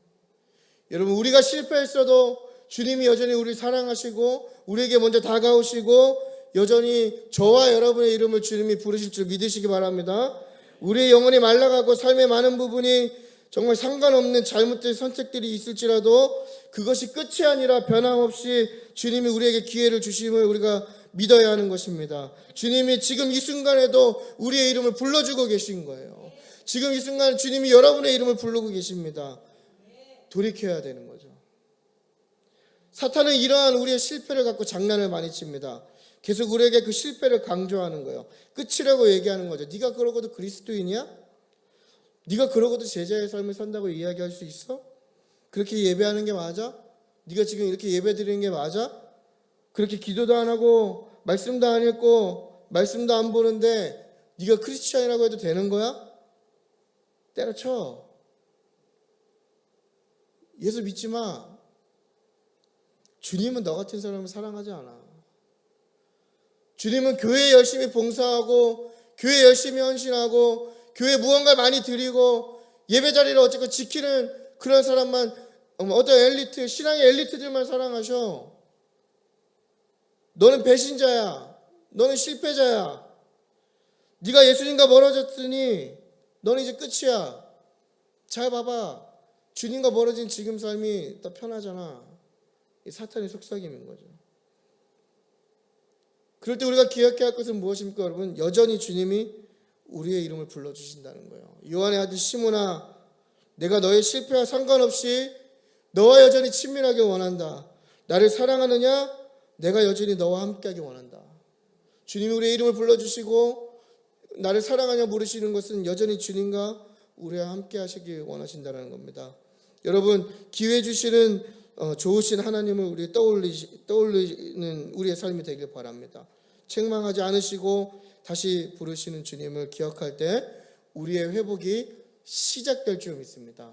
여러분, 우리가 실패했어도 주님이 여전히 우리를 사랑하시고 우리에게 먼저 다가오시고 여전히 저와 여러분의 이름을 주님이 부르실 줄 믿으시기 바랍니다. 우리의 영혼이 말라가고 삶의 많은 부분이 정말 상관없는 잘못된 선택들이 있을지라도 그것이 끝이 아니라 변함없이 주님이 우리에게 기회를 주심을 우리가 믿어야 하는 것입니다. 주님이 지금 이 순간에도 우리의 이름을 불러주고 계신 거예요. 지금 이 순간 주님이 여러분의 이름을 부르고 계십니다. 돌이켜야 되는 거죠. 사탄은 이러한 우리의 실패를 갖고 장난을 많이 칩니다. 계속 우리에게 그 실패를 강조하는 거예요. 끝이라고 얘기하는 거죠. 네가 그러고도 그리스도인이야? 네가 그러고도 제자의 삶을 산다고 이야기할 수 있어? 그렇게 예배하는 게 맞아? 네가 지금 이렇게 예배 드리는 게 맞아? 그렇게 기도도 안 하고 말씀도 안 읽고 말씀도 안 보는데 네가 크리스찬이라고 해도 되는 거야? 때려쳐. 예수 믿지 마. 주님은 너 같은 사람을 사랑하지 않아. 주님은 교회 열심히 봉사하고 교회 열심히 헌신하고 교회 무언가 많이 드리고 예배 자리를 어쨌건 지키는 그런 사람만, 어떤 엘리트, 신앙의 엘리트들만 사랑하셔. 너는 배신자야. 너는 실패자야. 네가 예수님과 멀어졌으니 너는 이제 끝이야. 잘 봐봐. 주님과 멀어진 지금 삶이 더 편하잖아. 이 사탄의 속삭임인 거죠. 그럴 때 우리가 기억해야 할 것은 무엇입니까, 여러분? 여전히 주님이 우리의 이름을 불러주신다는 거예요. 요한의 아들 시몬아, 내가 너의 실패와 상관없이 너와 여전히 친밀하게 원한다. 나를 사랑하느냐? 내가 여전히 너와 함께하기 원한다. 주님이 우리의 이름을 불러주시고 나를 사랑하냐 물으시는 것은 여전히 주님과 우리와 함께 하시길 원하신다는 겁니다. 여러분, 기회 주시는 좋으신 하나님을 우리 떠올리는 우리의 삶이 되길 바랍니다. 책망하지 않으시고 다시 부르시는 주님을 기억할 때 우리의 회복이 시작될 줄 믿습니다.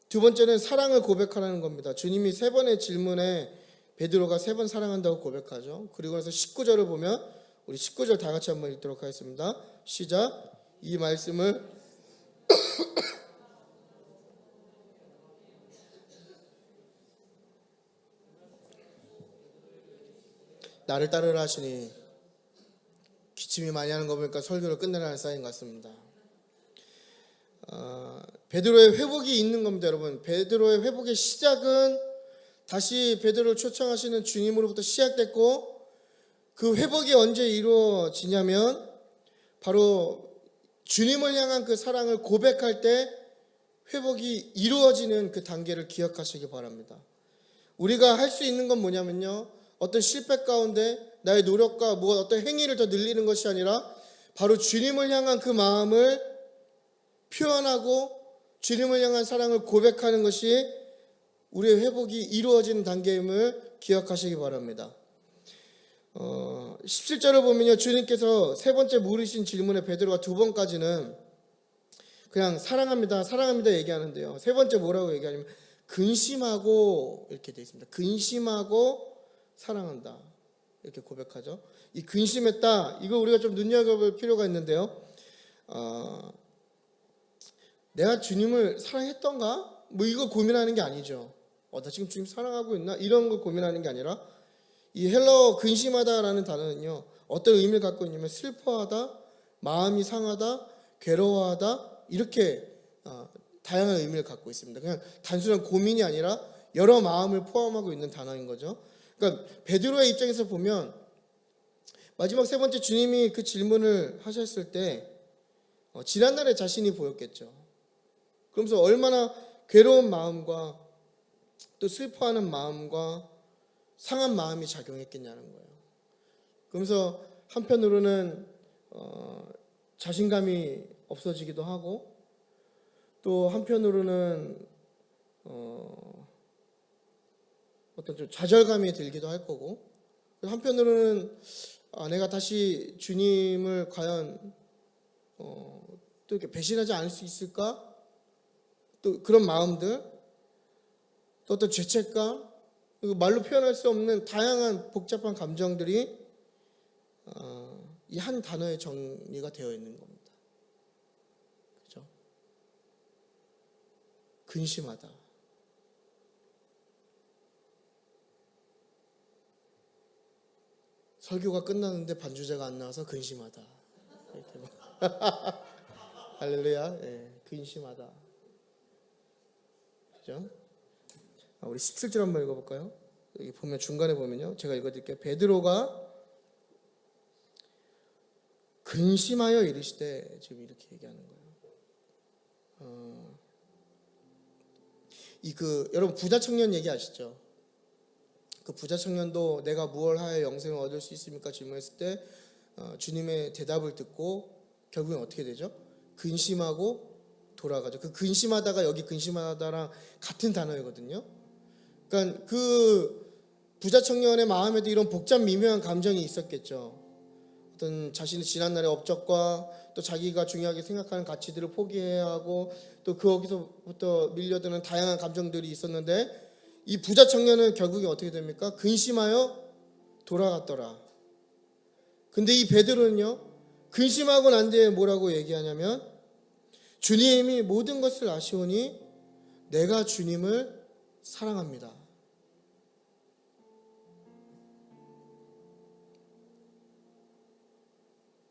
두 번째는 사랑을 고백하라는 겁니다. 주님이 3번의 질문에 베드로가 3번 사랑한다고 고백하죠. 그리고 나서 19절을 보면 우리 19절 다 같이 한번 읽도록 하겠습니다. 시작. 이 말씀을 나를 따르라 하시니, 기침이 많이 하는 거 보니까 설교를 끝내라는 사인 같습니다. 베드로의 회복이 있는 겁니다, 여러분. 베드로의 회복의 시작은 다시 베드로를 초청하시는 주님으로부터 시작됐고, 그 회복이 언제 이루어지냐면 바로 주님을 향한 그 사랑을 고백할 때 회복이 이루어지는 그 단계를 기억하시기 바랍니다. 우리가 할 수 있는 건 뭐냐면요, 어떤 실패 가운데 나의 노력과 어떤 행위를 더 늘리는 것이 아니라 바로 주님을 향한 그 마음을 표현하고 주님을 향한 사랑을 고백하는 것이 우리의 회복이 이루어지는 단계임을 기억하시기 바랍니다. 17절을 보면요, 주님께서 3번째 물으신 질문에 베드로가 2번까지는 그냥 사랑합니다, 사랑합니다 얘기하는데요. 3번째 뭐라고 얘기하냐면 근심하고 이렇게 되어 있습니다. 근심하고 사랑한다 이렇게 고백하죠. 이 근심했다, 이거 우리가 좀 눈여겨볼 필요가 있는데요. 내가 주님을 사랑했던가? 이거 고민하는 게 아니죠. 나 지금 주님 사랑하고 있나? 이런 걸 고민하는 게 아니라 이 헬라어 근심하다라는 단어는요, 어떤 의미를 갖고 있냐면 슬퍼하다, 마음이 상하다, 괴로워하다 이렇게 다양한 의미를 갖고 있습니다. 그냥 단순한 고민이 아니라 여러 마음을 포함하고 있는 단어인 거죠. 그러니까 베드로의 입장에서 보면 마지막 세 번째 주님이 그 질문을 하셨을 때 지난날의 자신이 보였겠죠. 그러면서 얼마나 괴로운 마음과 또 슬퍼하는 마음과 상한 마음이 작용했겠냐는 거예요. 그러면서 한편으로는 자신감이 없어지기도 하고 또 한편으로는 어떤 좀 좌절감이 들기도 할 거고 한편으로는 내가 다시 주님을 과연 또 이렇게 배신하지 않을 수 있을까? 또 그런 마음들, 또 어떤 죄책감, 그리고 말로 표현할 수 없는 다양한 복잡한 감정들이 이 한 단어에 정리가 되어 있는 겁니다. 그렇죠? 근심하다. 설교가 끝나는데 반주자가 안 나와서 근심하다. 할렐루야. 예, 근심하다. 그죠? 우리 17절 한번 읽어볼까요? 여기 보면 중간에 보면요. 제가 읽어드릴게요. 베드로가 근심하여 이르시되 지금 이렇게 얘기하는 거예요. 여러분 부자 청년 얘기 아시죠? 그 부자 청년도 내가 무엇 하여 영생을 얻을 수 있습니까? 질문했을 때 주님의 대답을 듣고 결국엔 어떻게 되죠? 근심하고 돌아가죠. 그 근심하다가 여기 근심하다랑 같은 단어이거든요. 그러니까 그 부자 청년의 마음에도 이런 복잡 미묘한 감정이 있었겠죠. 어떤 자신의 지난날의 업적과 또 자기가 중요하게 생각하는 가치들을 포기해야 하고 또 거기서부터 밀려드는 다양한 감정들이 있었는데 이 부자 청년은 결국에 어떻게 됩니까? 근심하여 돌아갔더라. 근데 이 베드로는요, 근심하고 난 뒤에 뭐라고 얘기하냐면 주님이 모든 것을 아시오니 내가 주님을 사랑합니다.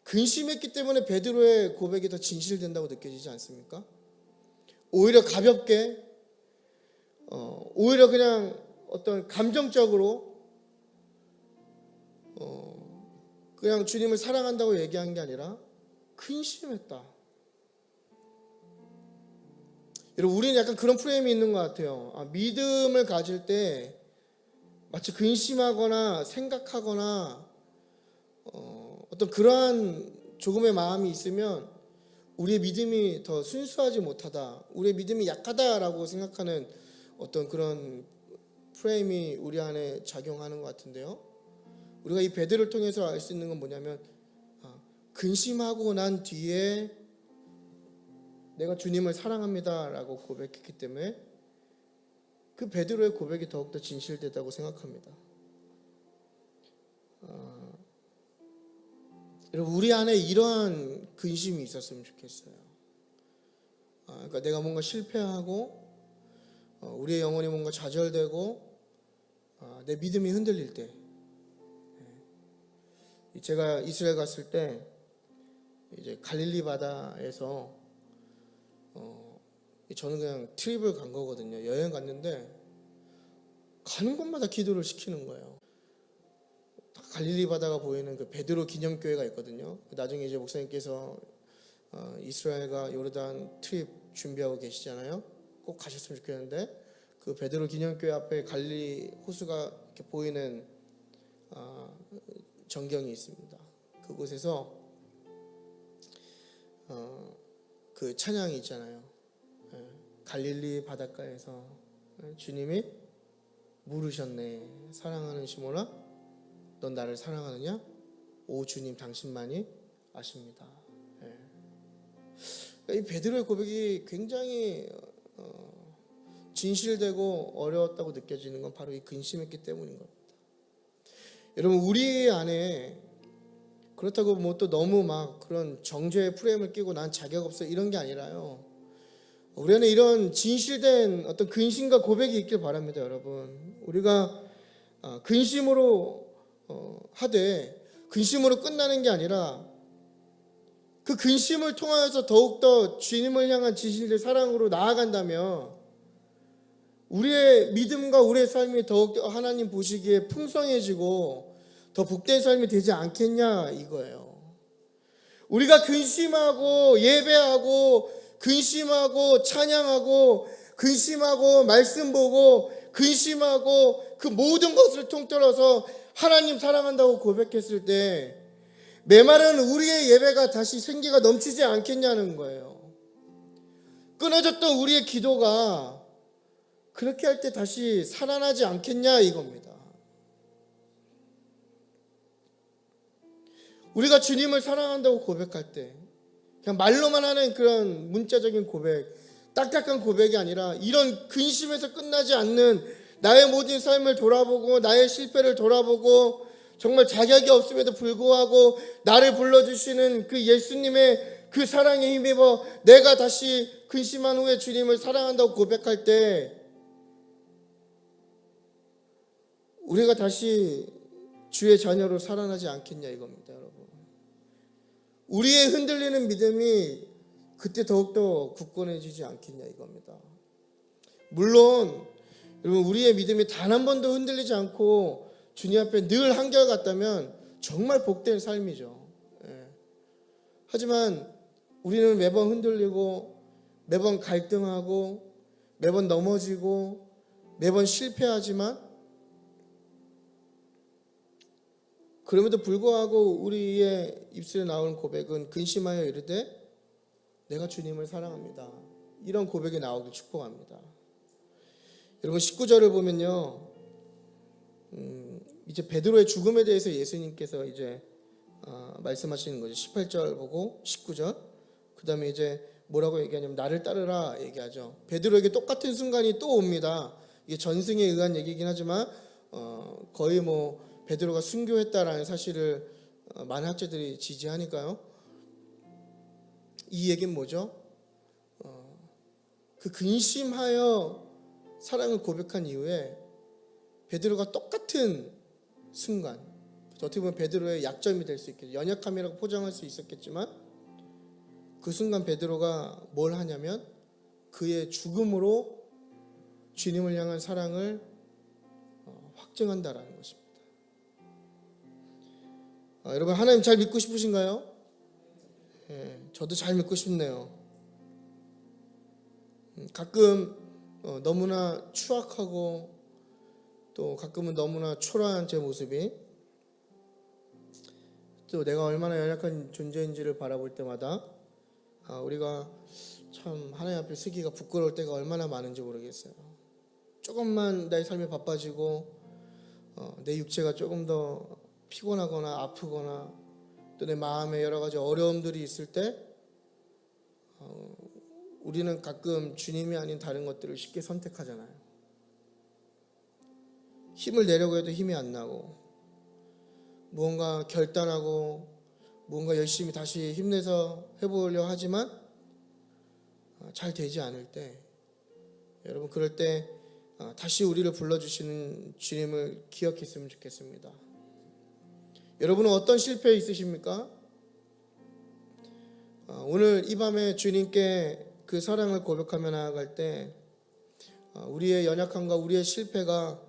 근심했기 때문에 베드로의 고백이 더 진실된다고 느껴지지 않습니까? 오히려 가볍게 오히려 그냥 어떤 감정적으로 그냥 주님을 사랑한다고 얘기한 게 아니라 근심했다. 여러분 우리는 약간 그런 프레임이 있는 것 같아요. 믿음을 가질 때 마치 근심하거나 생각하거나 어떤 그러한 조금의 마음이 있으면 우리의 믿음이 더 순수하지 못하다, 우리의 믿음이 약하다라고 생각하는 어떤 그런 프레임이 우리 안에 작용하는 것 같은데요. 우리가 이 베드로를 통해서 알 수 있는 건 뭐냐면 근심하고 난 뒤에 내가 주님을 사랑합니다라고 고백했기 때문에 그 베드로의 고백이 더욱더 진실되다고 생각합니다. 여러분 우리 안에 이러한 근심이 있었으면 좋겠어요. 그러니까 내가 뭔가 실패하고 우리의 영혼이 뭔가 좌절되고 내 믿음이 흔들릴 때, 제가 이스라엘 갔을 때 이제 갈릴리 바다에서 저는 그냥 트립을 간 거거든요. 여행 갔는데 가는 곳마다 기도를 시키는 거예요. 갈릴리 바다가 보이는 그 베드로 기념교회가 있거든요. 나중에 이제 목사님께서 이스라엘과 요르단 트립 준비하고 계시잖아요. 꼭 가셨으면 좋겠는데 그 베드로 기념교회 앞에 갈릴리 호수가 이렇게 보이는 전경이 있습니다. 그곳에서 그 찬양이 있잖아요. 갈릴리 바닷가에서 주님이 물으셨네. 사랑하는 시몬아, 넌 나를 사랑하느냐? 오 주님, 당신만이 아십니다. 이 베드로의 고백이 굉장히 진실되고 어려웠다고 느껴지는 건 바로 이 근심했기 때문인 겁니다. 여러분 우리 안에 그렇다고 뭐 또 너무 막 그런 정죄의 프레임을 끼고 난 자격 없어 이런 게 아니라요. 우리 안에 이런 진실된 어떤 근심과 고백이 있길 바랍니다, 여러분. 우리가 근심으로 하되 근심으로 끝나는 게 아니라 그 근심을 통하여서 더욱더 주님을 향한 진실의 사랑으로 나아간다면 우리의 믿음과 우리의 삶이 더욱더 하나님 보시기에 풍성해지고 더 복된 삶이 되지 않겠냐 이거예요. 우리가 근심하고 예배하고 근심하고 찬양하고 근심하고 말씀 보고 근심하고 그 모든 것을 통틀어서 하나님 사랑한다고 고백했을 때 메마른 우리의 예배가 다시 생기가 넘치지 않겠냐는 거예요. 끊어졌던 우리의 기도가 그렇게 할 때 다시 살아나지 않겠냐 이겁니다. 우리가 주님을 사랑한다고 고백할 때 그냥 말로만 하는 그런 문자적인 고백, 딱딱한 고백이 아니라 이런 근심에서 끝나지 않는 나의 모든 삶을 돌아보고 나의 실패를 돌아보고 정말 자격이 없음에도 불구하고 나를 불러주시는 그 예수님의 그 사랑에 힘입어 내가 다시 근심한 후에 주님을 사랑한다고 고백할 때 우리가 다시 주의 자녀로 살아나지 않겠냐 이겁니다, 여러분. 우리의 흔들리는 믿음이 그때 더욱더 굳건해지지 않겠냐 이겁니다. 물론 여러분 우리의 믿음이 단 한 번도 흔들리지 않고 주님 앞에 늘 한결같다면 정말 복된 삶이죠. 하지만 우리는 매번 흔들리고 매번 갈등하고 매번 넘어지고 매번 실패하지만 그럼에도 불구하고 우리의 입술에 나오는 고백은 근심하여 이르되 내가 주님을 사랑합니다. 이런 고백이 나오길 축복합니다. 여러분 19절을 보면요, 이제 베드로의 죽음에 대해서 예수님께서 이제 말씀하시는 거죠. 18절 보고 19절, 그 다음에 이제 뭐라고 얘기하냐면 나를 따르라 얘기하죠. 베드로에게 똑같은 순간이 또 옵니다. 이게 전승에 의한 얘기긴 하지만 거의 뭐 베드로가 순교했다라는 사실을 많은 학자들이 지지하니까요. 이 얘기는 뭐죠? 그 근심하여 사랑을 고백한 이후에 베드로가 똑같은 순간, 어떻게 보면 베드로의 약점이 될 수 있겠죠. 연약함이라고 포장할 수 있었겠지만 그 순간 베드로가 뭘 하냐면 그의 죽음으로 주님을 향한 사랑을 확증한다라는 것입니다. 여러분 하나님 잘 믿고 싶으신가요? 저도 잘 믿고 싶네요. 가끔 너무나 추악하고 또 가끔은 너무나 초라한 제 모습이 또 내가 얼마나 연약한 존재인지를 바라볼 때마다 우리가 참 하나님 앞에 서기가 부끄러울 때가 얼마나 많은지 모르겠어요. 조금만 나의 삶이 바빠지고 내 육체가 조금 더 피곤하거나 아프거나 또 내 마음에 여러 가지 어려움들이 있을 때 우리는 가끔 주님이 아닌 다른 것들을 쉽게 선택하잖아요. 힘을 내려고 해도 힘이 안 나고 무언가 결단하고 무언가 열심히 다시 힘내서 해보려고 하지만 잘 되지 않을 때 여러분 그럴 때 다시 우리를 불러주시는 주님을 기억했으면 좋겠습니다. 여러분은 어떤 실패 있으십니까? 오늘 이 밤에 주님께 그 사랑을 고백하며 나아갈 때 우리의 연약함과 우리의 실패가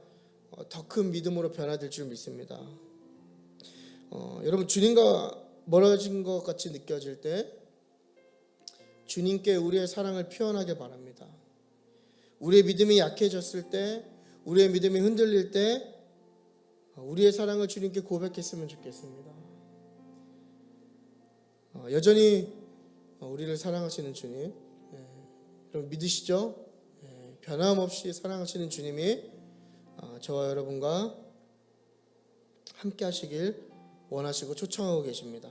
더 큰 믿음으로 변화될 줄 믿습니다. 여러분 주님과 멀어진 것 같이 느껴질 때 주님께 우리의 사랑을 표현하길 바랍니다. 우리의 믿음이 약해졌을 때, 우리의 믿음이 흔들릴 때 우리의 사랑을 주님께 고백했으면 좋겠습니다. 여전히 우리를 사랑하시는 주님, 여러분 믿으시죠? 변함없이 사랑하시는 주님이 저와 여러분과 함께 하시길 원하시고 초청하고 계십니다.